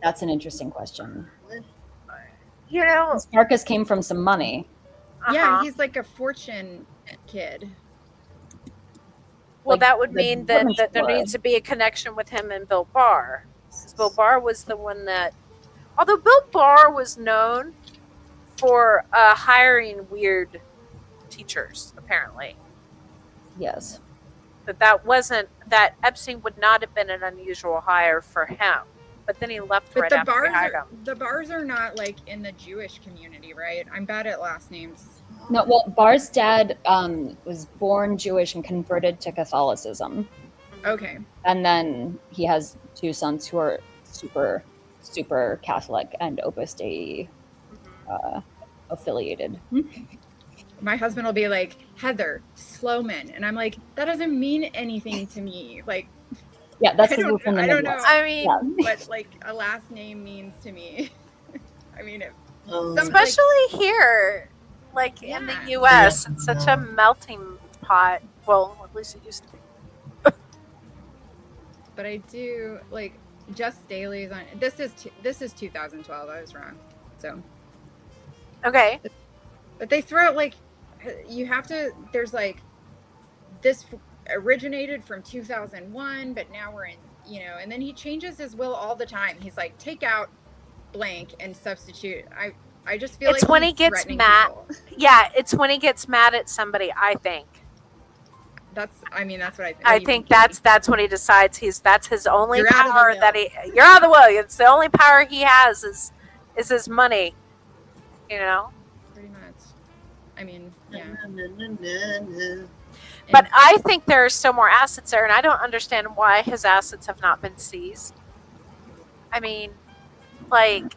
That's an interesting question. You know. Marcus came from some money. Yeah, Uh-huh. he's like a fortune kid. Well, like that would the mean that department there store. needs to be a connection with him and Bill Barr. 'Cause Bill Barr was the one that, although Bill Barr was known for hiring weird teachers, apparently. Yes. That Epstein would not have been an unusual hire for him. But then he left But right the after he hired him. bars are not like in the Jewish community, right? I'm bad at last names. No, well, Barr's dad was born Jewish and converted to Catholicism. Okay. And then he has two sons who are super, super Catholic and Opus Dei affiliated. My husband will be like, Heather Sloman, and I'm like, that doesn't mean anything to me. Like, Yeah, that's I because we're from the don't Midwest. know. I mean, What like a last name means to me. I mean, especially here, like in the U.S., it's such a melting pot. Well, at least it used to be. But I do like Just Staley's on. This is 2012. I was wrong. So Okay. But they throw out like you have to. There's like this originated from 2001, but now we're in, and then he changes his will all the time. He's like, take out blank and substitute. I just feel it's like when he gets mad. Yeah, it's when he gets mad at somebody, I think. That's what I think. I think that's when he decides that's his only You're power you're out of the will. It's the only power he has is his money. Pretty much. I mean, yeah. But I think there are still more assets there, and I don't understand why his assets have not been seized. I mean, like...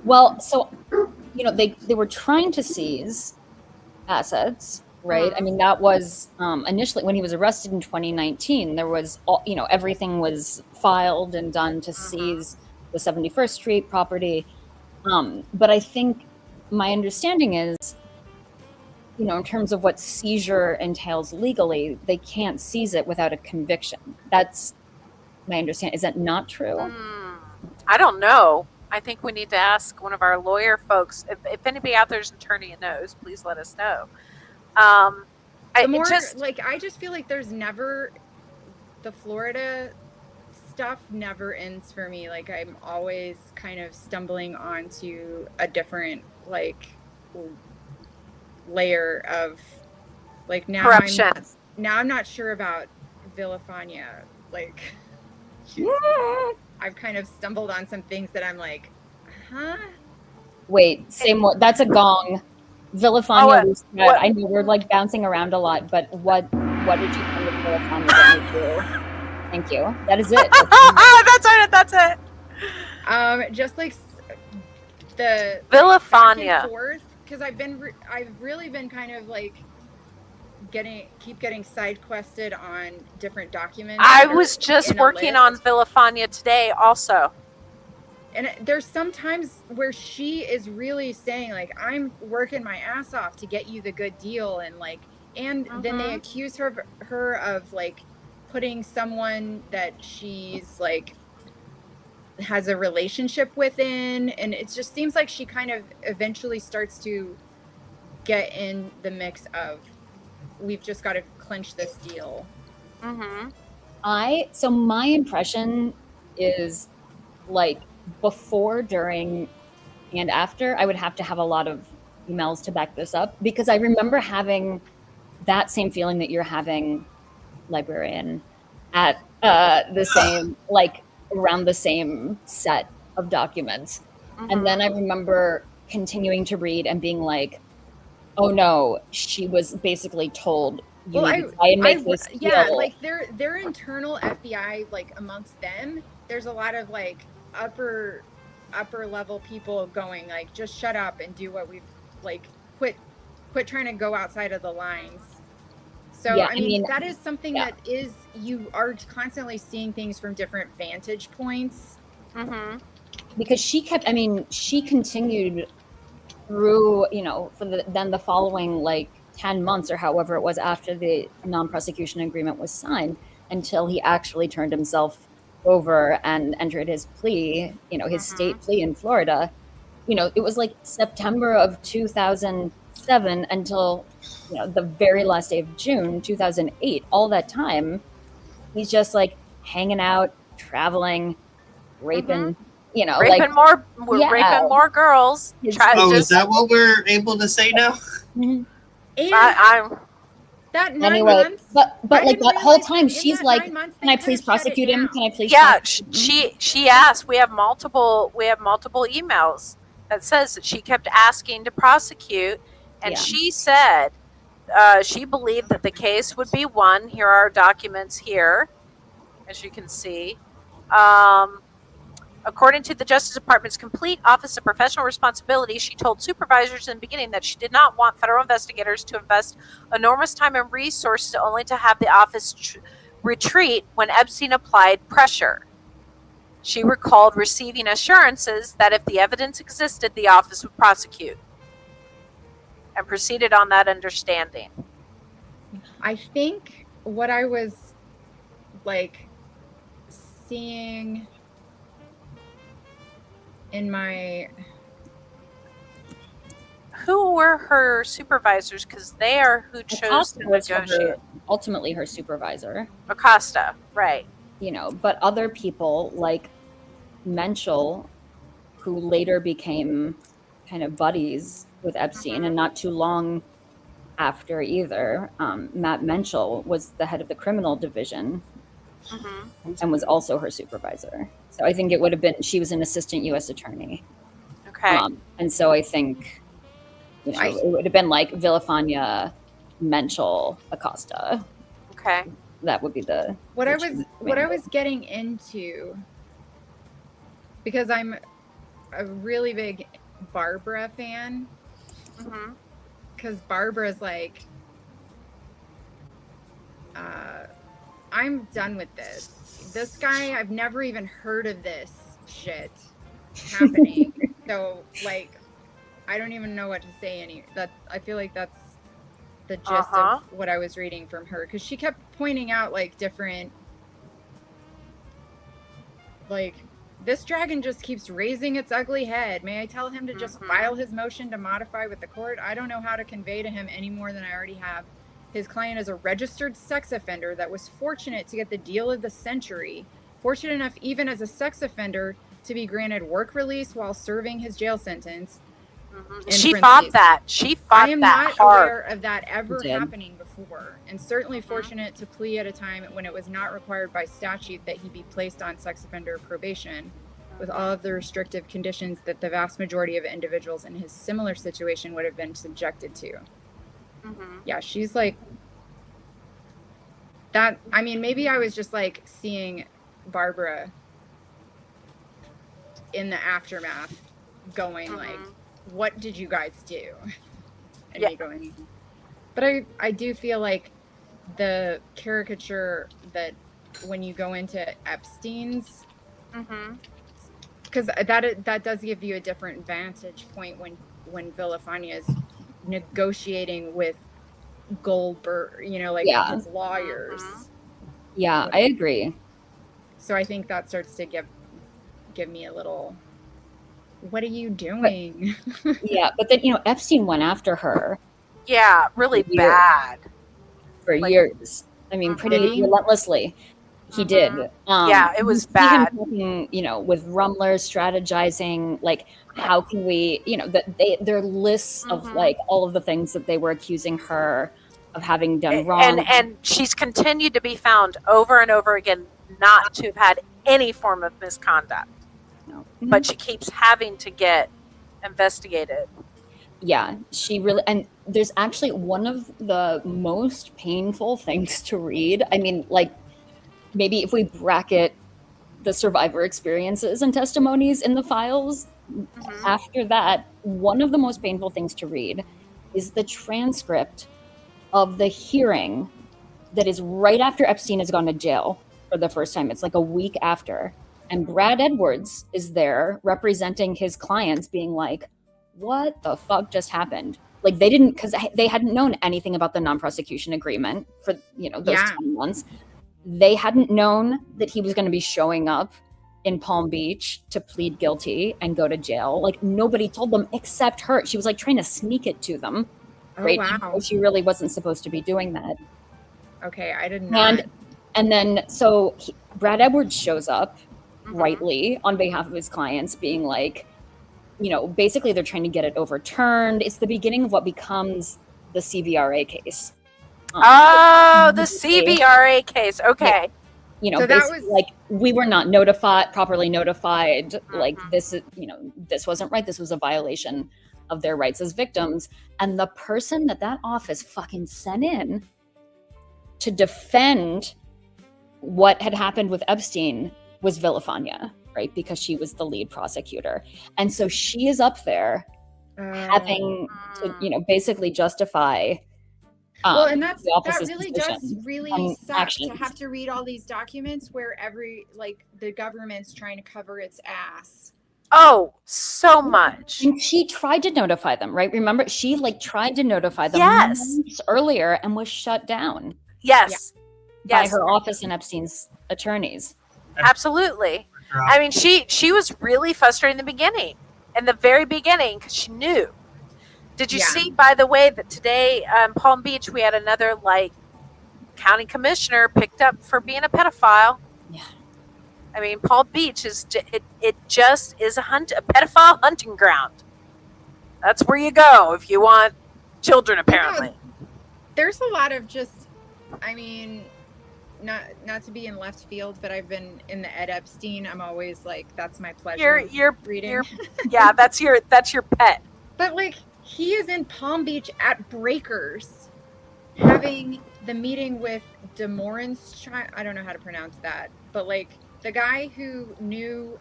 Well, so, they were trying to seize assets, right? I mean, that was initially when he was arrested in 2019, there was, everything was filed and done to seize the 71st Street property. But I think my understanding is, in terms of what seizure entails legally, they can't seize it without a conviction. That's my understanding. Is that not true? I don't know. I think we need to ask one of our lawyer folks. If anybody out there's an attorney and knows, please let us know. I just feel like there's never, the Florida stuff never ends for me. Like I'm always kind of stumbling onto a different layer of corruption. I'm not sure about Villafania. Like, I've kind of stumbled on some things that I'm like, huh? Wait, same one. That's a gong. Villafania. I know we're bouncing around a lot, but what did you think of Villafania that you do? Thank you. That is it. That's it. Just like the Villafania. Because I've really been kind of keep getting side quested on different documents. I was just working on Villafania today also. And there's sometimes where she is really saying I'm working my ass off to get you the good deal, and then they accuse her of putting someone that she's has a relationship with in, and it just seems like she kind of eventually starts to get in the mix of, we've just got to clinch this deal. So my impression is before, during, and after, I would have to have a lot of emails to back this up, because I remember having that same feeling that you're having, librarian, at the same, around the same set of documents. And then I remember continuing to read and being like, oh no, she was basically told, you need to try and make this deal. Yeah, their internal FBI, amongst them, there's a lot of upper level people going just shut up and do what we've quit trying to go outside of the lines. So yeah, I mean that is something that is, you are constantly seeing things from different vantage points. Because she continued through, for the following 10 months or however it was after the non-prosecution agreement was signed, until he actually turned himself over and entered his plea, his state plea in Florida. It was September of 2007 until the very last day of June 2008. All that time, he's just hanging out, traveling, raping, raping more girls. Is that what we're able to say now? And that 9 months. But that whole time, she's like, "Can I please prosecute him? Can I please?" Yeah, she asked. We have multiple emails that says that she kept asking to prosecute, and she said she believed that the case would be won. Here are documents here, as you can see. According to the Justice Department's complete Office of Professional Responsibility, she told supervisors in the beginning that she did not want federal investigators to invest enormous time and resources only to have the office retreat when Epstein applied pressure. She recalled receiving assurances that if the evidence existed, the office would prosecute, and proceeded on that understanding. I think what I was like seeing in my Who were her supervisors? Because they are who chose to negotiate. Ultimately her supervisor. Acosta, right. You know, but other people like Menschel, who later became kind of buddies with Epstein, and not too long after either, Matt Menschel was the head of the criminal division and was also her supervisor. So I think it would have been, she was an assistant U.S. attorney. Okay. And so I think, you know, it would have been like Villafana, Menschel, Acosta. Okay. That would be the what I was getting into, because I'm a really big Barbara fan. Because Barbara's like, I'm done with this. This guy, I've never even heard of this shit happening. So like, I don't even know what to say I feel like that's the gist of what I was reading from her, because she kept pointing out like different, like, this dragon just keeps raising its ugly head. May I tell him to just file his motion to modify with the court? I don't know how to convey to him any more than I already have. His client is a registered sex offender that was fortunate to get the deal of the century. Fortunate enough, even as a sex offender, to be granted work release while serving his jail sentence. She fought that. She fought that hard. I am not aware of that ever happening before, and certainly fortunate to plea at a time when it was not required by statute that he be placed on sex offender probation, with all of the restrictive conditions that the vast majority of individuals in his similar situation would have been subjected to. Yeah, she's like that. I mean, maybe I was just like seeing Barbara in the aftermath going like, what did you guys do? And me going, but I do feel like the caricature that when you go into Epstein's, because that does give you a different vantage point when Villafana is negotiating with Goldberg, you know, like his lawyers. Yeah, I agree. So I think that starts to give me a little, what are you doing? But then, you know, Epstein went after her. Yeah, really bad. For years. I mean, pretty relentlessly. He did. Yeah, it was bad. Talking, you know, with rumblers, strategizing, like, how can we, you know, their lists of like all of the things that they were accusing her of having done wrong. And she's continued to be found over and over again not to have had any form of misconduct. No. But she keeps having to get investigated. Yeah, she really, and there's actually one of the most painful things to read. I mean, like, maybe if we bracket the survivor experiences and testimonies in the files, after that, one of the most painful things to read is the transcript of the hearing that is right after Epstein has gone to jail for the first time. It's like a week after. And Brad Edwards is there representing his clients being like, what the fuck just happened? Like, they didn't, because they hadn't known anything about the non-prosecution agreement for, you know, those 10 months. They hadn't known that he was going to be showing up in Palm Beach to plead guilty and go to jail. Like, nobody told them except her. She was like trying to sneak it to them. Right? Wow. She really wasn't supposed to be doing that. Okay, I didn't know. And then, so Brad Edwards shows up rightly on behalf of his clients, being like, you know, basically they're trying to get it overturned. It's the beginning of what becomes the CVRA case. The CVRA case. Okay. You know, so that was like, we were not properly notified. Like, this is, you know, this wasn't right. This was a violation of their rights as victims. And the person that office fucking sent in to defend what had happened with Epstein was Villafana, right? Because she was the lead prosecutor. And so she is up there having to, basically justify. Well, and that office's really position does really on suck actions. to have to read all these documents where the government's trying to cover its ass. Oh, so much. And she tried to notify them, right? Remember, she tried to notify them Yes. months earlier and was shut down Yes. by Yes. her office and Epstein's attorneys. Absolutely. I mean, she was really frustrated in the very beginning, because she knew. Did you see, by the way, that today in Palm Beach we had another county commissioner picked up for being a pedophile? Yeah. I mean, Palm Beach it just is a pedophile hunting ground. That's where you go if you want children, apparently. There's a lot of not to be in left field, but I've been in the Ed Epstein. I'm always that's my pleasure. You're reading. Yeah, that's your pet. But he is in Palm Beach at Breakers, having the meeting with DeMorin's child. I don't know how to pronounce that, but the guy who knew,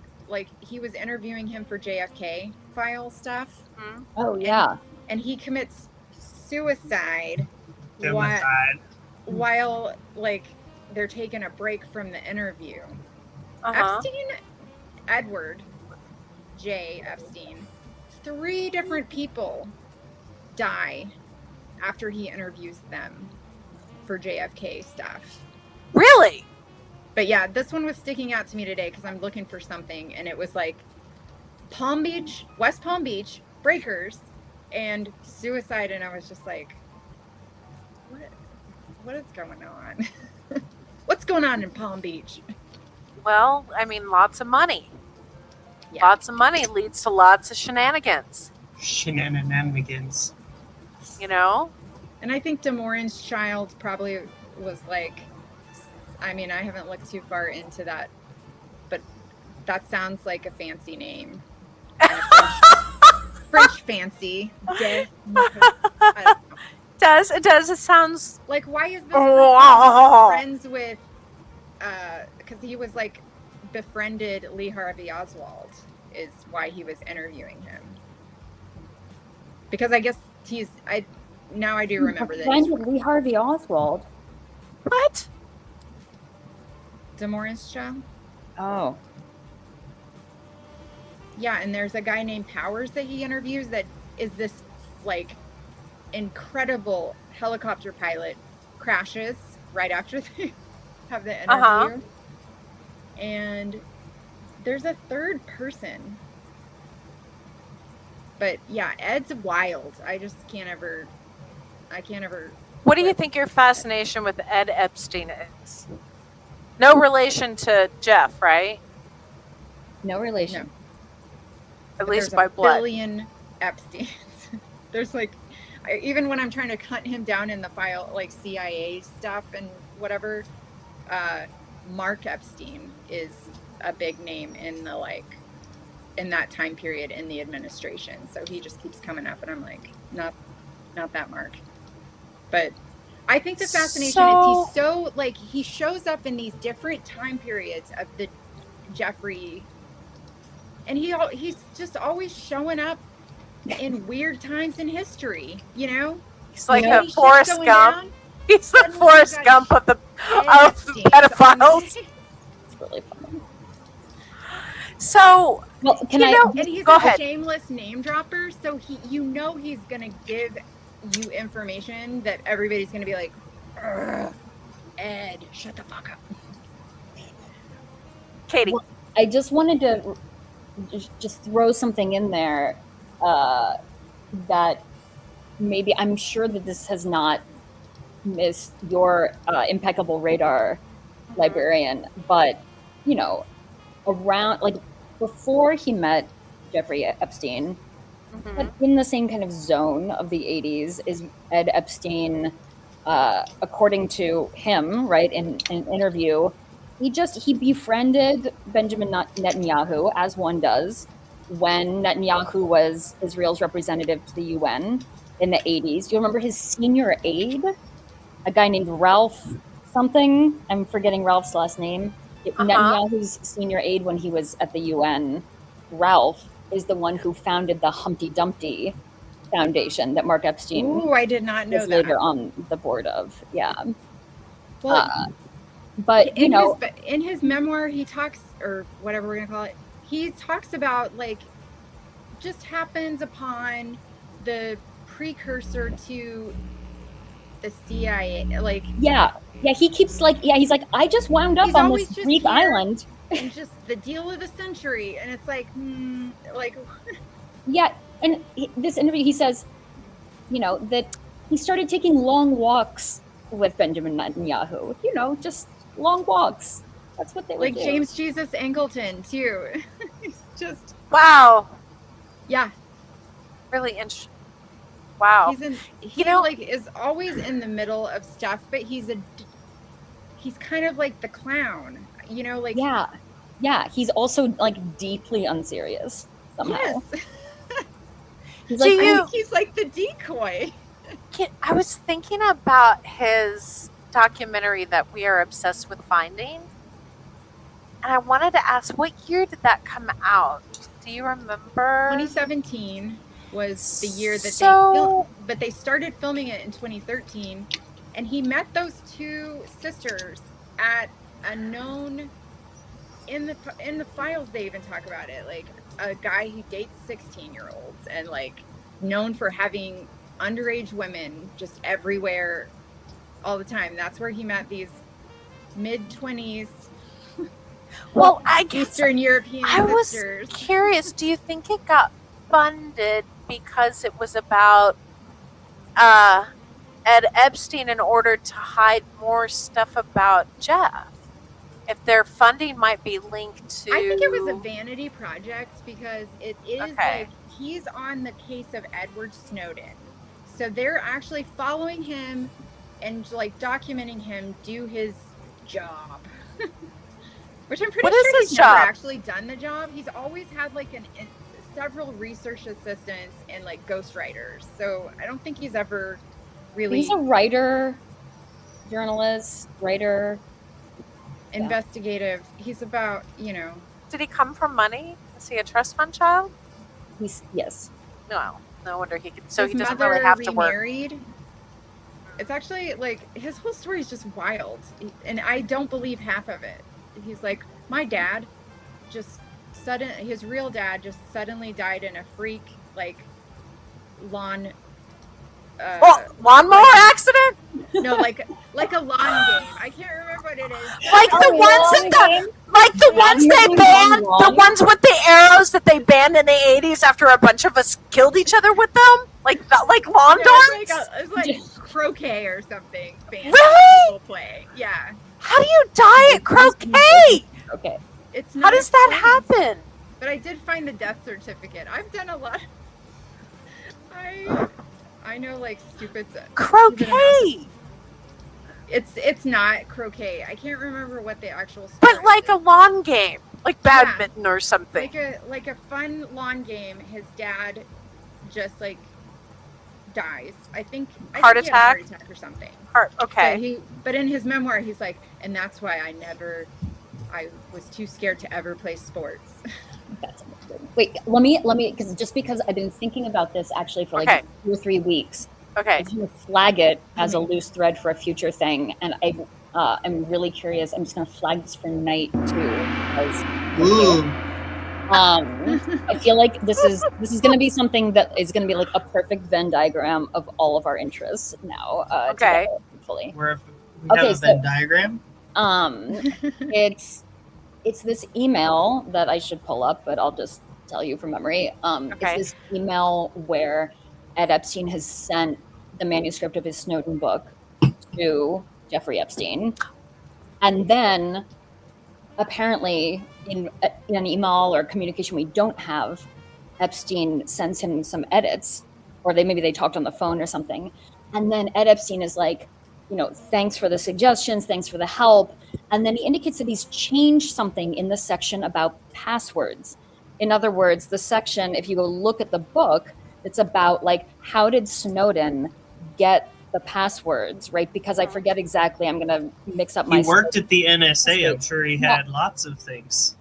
he was interviewing him for JFK file stuff. Mm-hmm. Oh yeah. And he commits suicide Suicide. while they're taking a break from the interview. Uh-huh. Edward J. Epstein, 3 different people die after he interviews them for JFK stuff. Really? But yeah, this one was sticking out to me today because I'm looking for something, and it was Palm Beach, West Palm Beach, Breakers, and suicide, and I was just what is going on? What's going on in Palm Beach? Well, I mean, lots of money. Yeah. Lots of money leads to lots of shenanigans. Shenanigans. And I think DeMorin's child probably was I haven't looked too far into that, but that sounds like a fancy name. French fancy. I don't know. It does. It sounds Why is this friends with, because he was befriended Lee Harvey Oswald is why he was interviewing him. Because I guess I do remember that. Friends with Lee Harvey Oswald. what? DeMorin's child? Oh. Yeah, and there's a guy named Powers that he interviews that is this incredible helicopter pilot, crashes right after they have the interview. Uh-huh. And there's a third person. But yeah, Ed's wild. I can't ever. What do you think your fascination with Ed Epstein is? No relation to Jeff, right? No relation. No. At least There's by a blood. billion Epsteins. There's even when I'm trying to hunt him down in the file, CIA stuff and whatever, Mark Epstein is a big name in the in that time period in the administration. So he just keeps coming up, and I'm not that Mark. But I think the fascination is he's so he shows up in these different time periods of the Jeffrey, and he's just always showing up in weird times in history, He's like a Forrest Gump. He's the Forrest Gump of the pedophiles. It's really funny. So, well, and he's go a ahead. shameless name dropper, so he's gonna give you information that everybody's gonna be like, Ed, shut the fuck up. Katie. Well, I just wanted to just throw something in there that maybe I'm sure that this has not missed your impeccable radar, librarian, but around before he met Jeffrey Epstein, but in the same kind of zone of the 80s is Ed Epstein, according to him, right, in an interview, he befriended Benjamin Netanyahu, as one does, when Netanyahu was Israel's representative to the UN in the 80s. Do you remember his senior aide, a guy named Ralph something? I'm forgetting Ralph's last name. Netanyahu's senior aide when he was at the UN, Ralph, is the one who founded the Humpty Dumpty Foundation that Mark Epstein Ooh, I did not know was that. later on the board of. Yeah. Well, But, you know, in his memoir, he talks, or whatever we're going to call it, he talks about, like, just happens upon the precursor to the CIA. Like, yeah, he keeps like, he's like, I just wound up on this Greek island. And just the deal of the century. And it's like, like. Yeah. And this interview, he says, you know, that he started taking long walks with Benjamin Netanyahu, you know, just long walks. That's what they would do. Like James Jesus Angleton, too. It's just. Wow. Yeah. Really interesting. Wow. He like is always in the middle of stuff, but he's kind of like the clown, you know, like. Yeah. He's also like deeply unserious somehow. Yes. He's like the decoy. I was thinking about his documentary that we are obsessed with finding, and I wanted to ask, what year did that come out? Do you remember? 2017 was the year that they filmed, but they started filming it in 2013, and he met those two sisters at a known in the files. They even talk about it, like a guy who dates 16-year-olds and like known for having underage women just everywhere all the time. That's where he met these mid-20s Eastern European sisters. I was curious, do you think it got funded because it was about Ed Epstein in order to hide more stuff about Jeff? If their funding might be linked to... I think it was a vanity project because it is like he's on the case of Edward Snowden. So they're actually following him and like documenting him do his job. Which I'm pretty sure he's never actually done the job. He's always had like several research assistants and like ghostwriters. So I don't think he's ever really... He's a writer, journalist, writer... investigative. He's about, you know. Did he come from money? Is he a trust fund child? Yes. No wonder he could. So his he doesn't mother really have to work. Remarried. It's actually like his whole story is just wild, and I don't believe half of it. He's like, my dad, his real dad just suddenly died in a freak like lawnmower accident? No, like a lawn game. I can't remember what it is. Like the ones they banned, the ones with the arrows that they banned in the 80s after a bunch of us killed each other with them? Like lawn darts? It was like croquet or something. Really? Play. Yeah. How do you die at croquet? Okay. It's not. How does that happen? But I did find the death certificate. I've done a lot. I know, like, stupid croquet. It's not croquet. I can't remember what the actual story But like a lawn game, like badminton or something. Like a fun lawn game. His dad just like dies. I think heart he had a heart attack or something. Okay. But in his memoir, he's like, and that's why I was too scared to ever play sports. That's amazing. Wait, let me, because I've been thinking about this actually for like 2 or 3 weeks. Okay. I'm going to flag it as a loose thread for a future thing, and I'm really curious. I'm just going to flag this for night 2 because I feel like this is going to be something that is going to be like a perfect Venn diagram of all of our interests now. Together, hopefully. We have a Venn diagram. It's this email that I should pull up, but I'll just tell you from memory. It's this email where Ed Epstein has sent the manuscript of his Snowden book to Jeffrey Epstein. And then apparently in an email or communication we don't have, Epstein sends him some edits, or maybe they talked on the phone or something. And then Ed Epstein is like, thanks for the suggestions, thanks for the help. And then he indicates that he's changed something in the section about passwords. In other words, the section, if you go look at the book, it's about like, how did Snowden get the passwords, right? Because I forget exactly. I'm gonna mix up my. He worked at the NSA. I'm sure he had lots of things.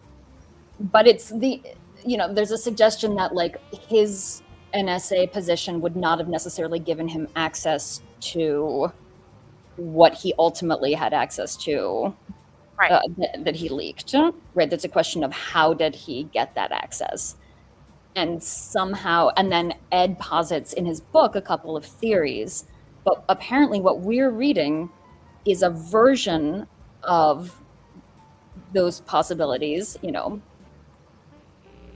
But it's there's a suggestion that like his NSA position would not have necessarily given him access to what he ultimately had access to, Right. that he leaked. Right. That's a question of how did he get that access, and somehow, and then Ed posits in his book a couple of theories, but apparently what we're reading is a version of those possibilities,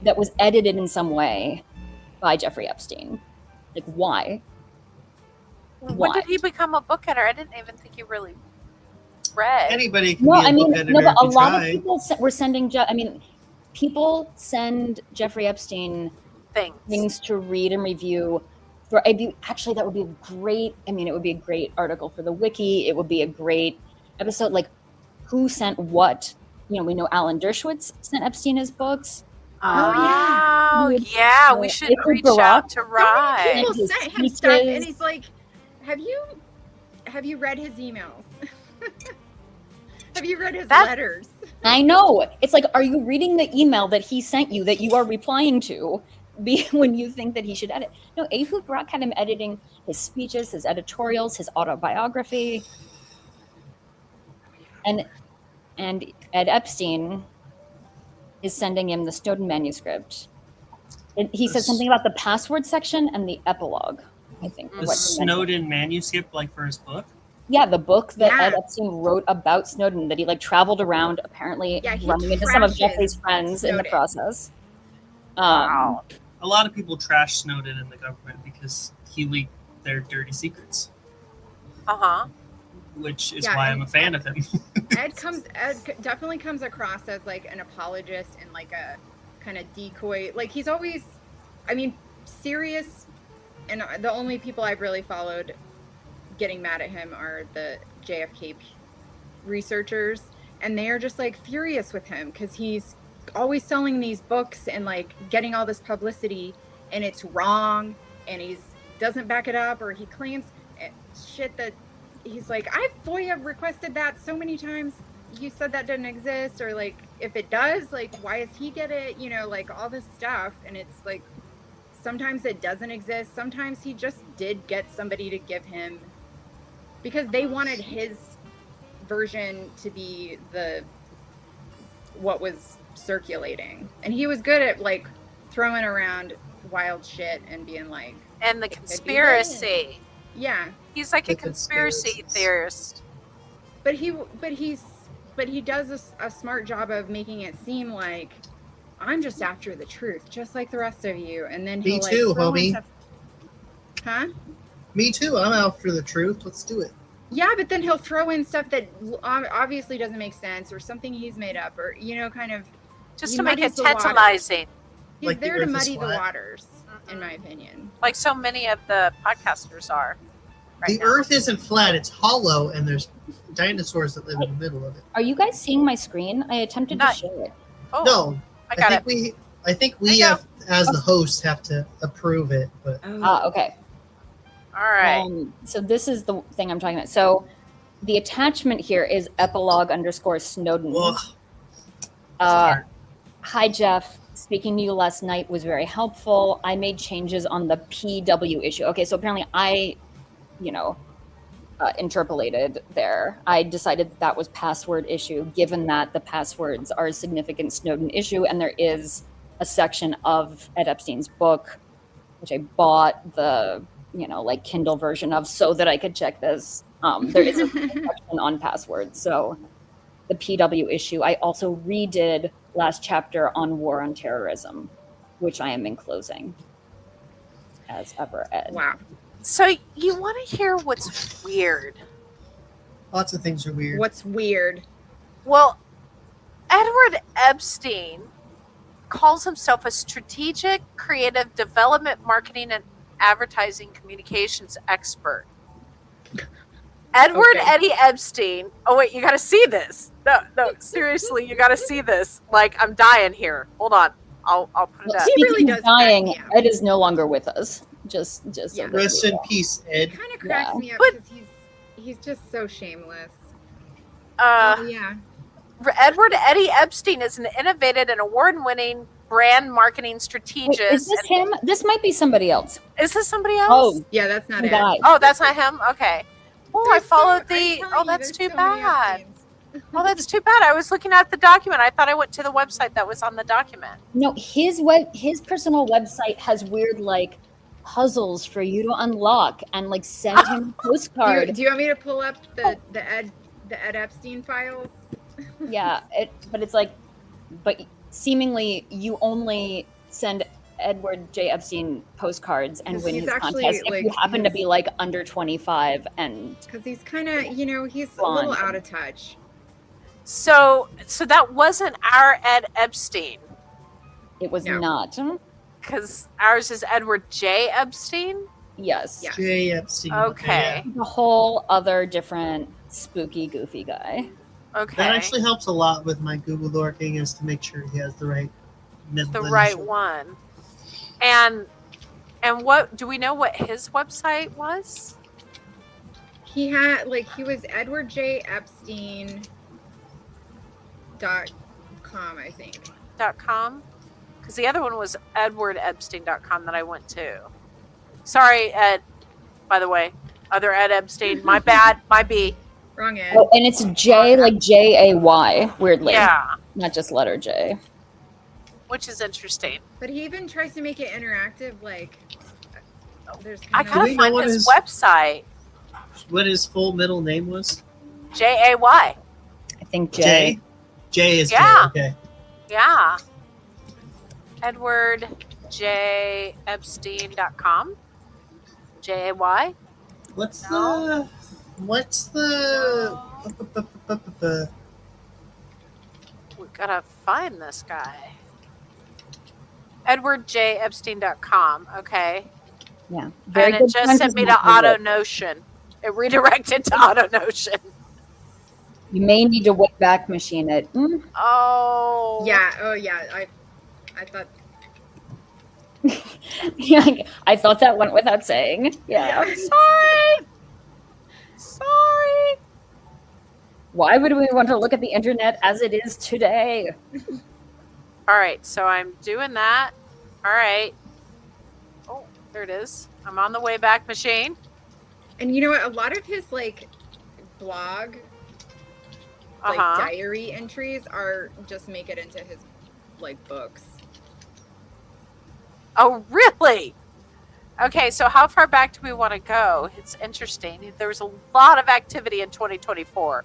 that was edited in some way by Jeffrey Epstein. Like, why? When did he become a book editor? I didn't even think he really read. Anybody can be a book editor but if a you lot try. of people were sending. People send Jeffrey Epstein things to read and review. Actually, that would be great. I mean, it would be a great article for the wiki. It would be a great episode. Like, who sent what? We know Alan Dershowitz sent Epstein his books. Oh, yeah. We should reach out to Rye. People sent him stuff, and he's like, "Have you read his emails? Have you read his letters?" I know. It's like, are you reading the email that he sent you that you are replying to when you think that he should edit? No, Ehud Barak had him editing his speeches, his editorials, his autobiography. And Ed Epstein is sending him the Snowden manuscript. He said something about the password section and the epilogue, I think. The Snowden manuscript, like for his book? Yeah, the book that Ed Epstein wrote about Snowden, that he traveled around, apparently running into some of Jeffrey's friends in the process. Wow. A lot of people trash Snowden in the government because he leaked their dirty secrets. Which is why I'm a fan of him. Ed definitely comes across as like an apologist and like a kind of decoy. Like, he's always, serious. And the only people I've really followed getting mad at him are the JFK researchers, and they are just like furious with him because he's always selling these books and like getting all this publicity, and it's wrong, and he doesn't back it up, or he claims shit that he's like, I've FOIA requested that so many times, you said that didn't exist, or like, if it does, like, why does he get it, like all this stuff. And it's like, sometimes it doesn't exist, sometimes he just did get somebody to give him, because they wanted his version to be what was circulating, and he was good at like throwing around wild shit and being like, and the conspiracy. Yeah, he's like a conspiracy theorist. But he does a smart job of making it seem like I'm just after the truth, just like the rest of you. And then Me he'll too, throw in homie. stuff. Huh? Me too. I'm after the truth. Let's do it. Yeah, but then he'll throw in stuff that obviously doesn't make sense, or something he's made up, or kind of just to make it tantalizing. He's like there to muddy the waters, in my opinion. Like so many of the podcasters are. The Earth isn't flat; it's hollow, and there's dinosaurs that live in the middle of it. Are you guys seeing my screen? I attempted to share it. Oh, no, I got it. I think we have, as the host, have to approve it. But okay. All right. So this is the thing I'm talking about. So the attachment here is epilogue_Snowden. Hi, Jeff. Speaking to you last night was very helpful. I made changes on the PW issue. Okay, so apparently I, interpolated there. I decided that was password issue, given that the passwords are a significant Snowden issue, and there is a section of Ed Epstein's book, which I bought the Kindle version of so that I could check this. There is a section on passwords. So the PW issue, I also redid last chapter on war on terrorism, which I am enclosing as ever, Ed. Wow. So you want to hear what's weird? Lots of things are weird. What's weird? Well, Edward Epstein calls himself a strategic, creative development, marketing, and advertising communications expert. Edward Eddie Epstein. Oh wait, you got to see this. No, seriously, you got to see this. Like, I'm dying here. Hold on, I'll put it up. He really does. Dying. Ed is no longer with us. Just Yeah. so that Rest you in know. peace, Ed. Kind of cracks Yeah. me up But- because he's just so shameless. Uh, Oh yeah. Edward Eddie Epstein is an innovative and award-winning brand marketing Wait, strategist. is this him? This might be somebody else. Is this somebody else? Oh, Yeah, that's not the it. guy. Oh, that's not him? Okay. Oh, I There's followed so- I'm the. telling Oh, you, that's there's too so many bad. Epsteins. Oh, that's too bad. I was looking at the document. I thought I went to the website that was on the document. No, his personal website has weird like puzzles for you to unlock and like send him a postcard. Do you want me to pull up the Ed Epstein files? Yeah, but it's like, but seemingly you only send Edward J. Epstein postcards and 'Cause win he's his actually, contest if like, you happen to he's- be like under 25 and Because he's kind of, he's a Blonde. little out of touch. So that wasn't our Ed Epstein, it was No. not. because ours is Edward J. Epstein. Yes. Yeah. J. Epstein. Okay. A whole other different spooky, goofy guy. Okay. That actually helps a lot with my Google dorking, is to make sure he has the right middle the initial. right one. And what do we know what his website was? He had, he was Edward J. Epstein .com, I think. .com? Because the other one was edwardepstein.com that I went to. Sorry, Ed, by the way. Other Ed Epstein. My bad. My B. Wrong Ed. Oh, and it's J, like Jay, weirdly. Yeah. Not just letter J. Which is interesting. But he even tries to make it interactive, there's I kind Do gotta we know find what his his- website. What his full middle name was? JAY. I think J. J. J is Yeah. J. Okay. Yeah. edwardjepstein.com. JAY. What's No. the? We gotta find this guy. edwardjepstein.com. Okay. Yeah. Very And it good just friends sent is me my to favorite. AutoNotion. It redirected to AutoNotion. You may need to Wayback Machine it. Mm. Oh. Yeah, oh yeah, I thought, Yeah, I thought that went without saying. Yeah. Sorry. Why would we want to look at the internet as it is today? All right, so I'm doing that. All right. Oh, there it is. I'm on the Wayback Machine. and you know what, a lot of his, blog, diary entries just make it into his, books. Oh, really? Okay, so how far back do we want to go? It's interesting. There was a lot of activity in 2024.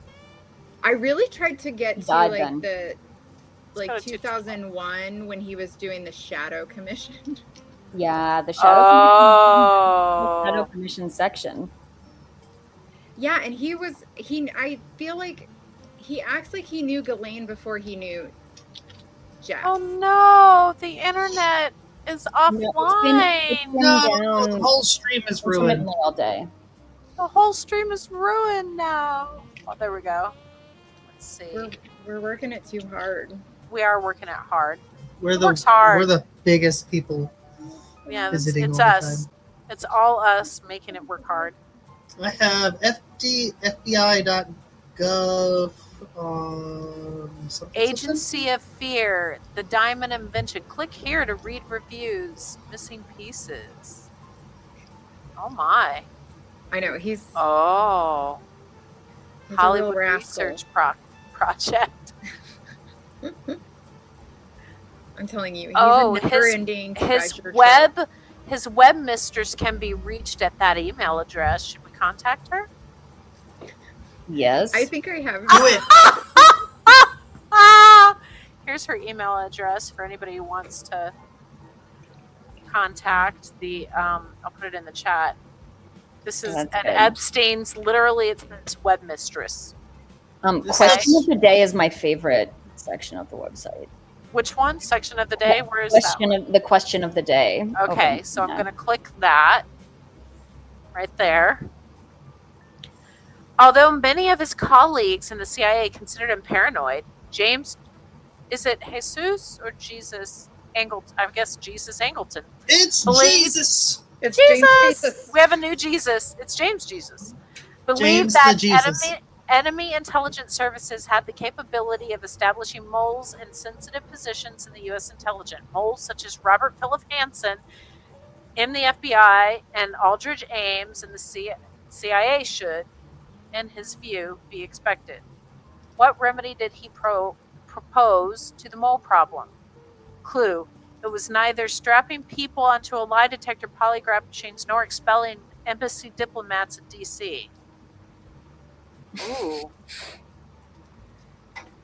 I really tried to get to, Died then. the, go to 2001 when he was doing the Shadow Commission. Yeah, the Shadow Commission, the Shadow Oh. Commission section. Yeah, and I feel like he acts like he knew Ghislaine before he knew Jeff. Oh no, the internet is No, it's offline. been No, down the whole stream is ruined. intermittently all day. The whole stream is ruined now. Oh, there we go. Let's see. We're working it too hard. We are working it hard. We're Works hard. We're the biggest people. Yeah, Visiting it's all the us. It's all us making it work hard. I have FBI.gov. Something. Agency of Fear, the Diamond Invention. Click here to read reviews. Missing pieces. Oh my. I know he's, Oh. he's Hollywood a real rascal. Research Project. I'm telling you, he's Oh, a never-ending treasure trove. His web mistress can be reached at that email address. Should we contact her? Yes. I think I have. Do it. Here's her email address for anybody who wants to contact the. I'll put it in the chat. This is That's Ed good. Epstein's. Literally, it's his web mistress. This Question is- of the day is my favorite section of the website. Which one? Section of the day? Where is that? The question of the day. Okay, so I'm going to click that right there. Although many of his colleagues in the CIA considered him paranoid, James, is it Jesus or Jesus Angleton? I guess Jesus Angleton It's Believe- Jesus. It's Jesus! James Jesus. We have a new Jesus. It's James Jesus. Believed James the that Jesus. enemy intelligence services had the capability of establishing moles in sensitive positions in the U.S. intelligence. Moles such as Robert Philip Hansen in the FBI and Aldrich Ames in the CIA should, in his view, be expected. What remedy did he propose to the mole problem? Clue: it was neither strapping people onto a lie detector polygraph machines nor expelling embassy diplomats in D.C. Ooh.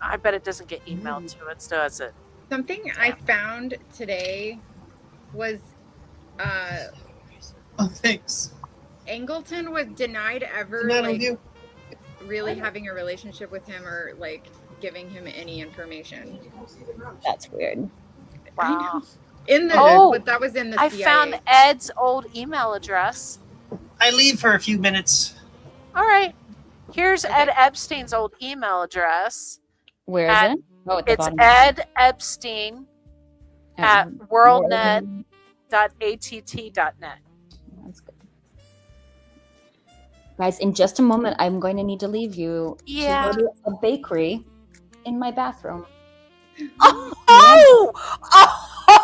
I bet it doesn't get emailed to us, does it? Something I found today was Oh, thanks. Angleton was denied ever Good night, like you. really having a relationship with him or like giving him any information. That's weird. I Wow. know. In the Oh, but that was in the I CIA. found Ed's old email address. I leave for a few minutes. All right. Here's Okay. Ed Epstein's old email address. Where is At- it? Oh, at the It's bottom. Ed Epstein at worldnet.att.net. That's good. Guys, in just a moment, I'm going to need to leave you Yeah. to go to a bakery in my bathroom. Oh!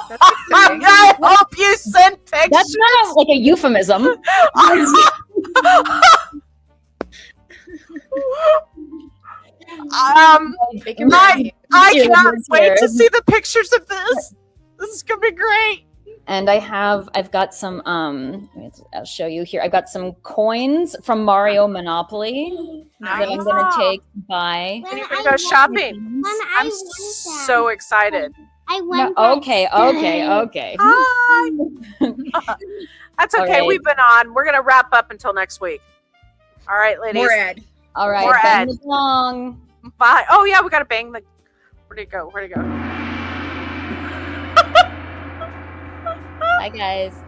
That's exciting. I hope you send pictures. That's not like a euphemism. Make him My- ready. I Cheers, cannot wait to cheers. see the pictures of this. This is gonna be great. And I've got some I'll show you here. I've got some coins from Mario Monopoly that I'm gonna Nice. take to buy. And you're gonna go shopping. I'm so excited. I No, want okay. Hi. That's All okay. right. We've been on. We're gonna wrap up until next week. All right, ladies. More Ed. All right, More bang Ed. the gong. Bye. Oh yeah, we gotta bang the. Where'd it go? Bye, guys.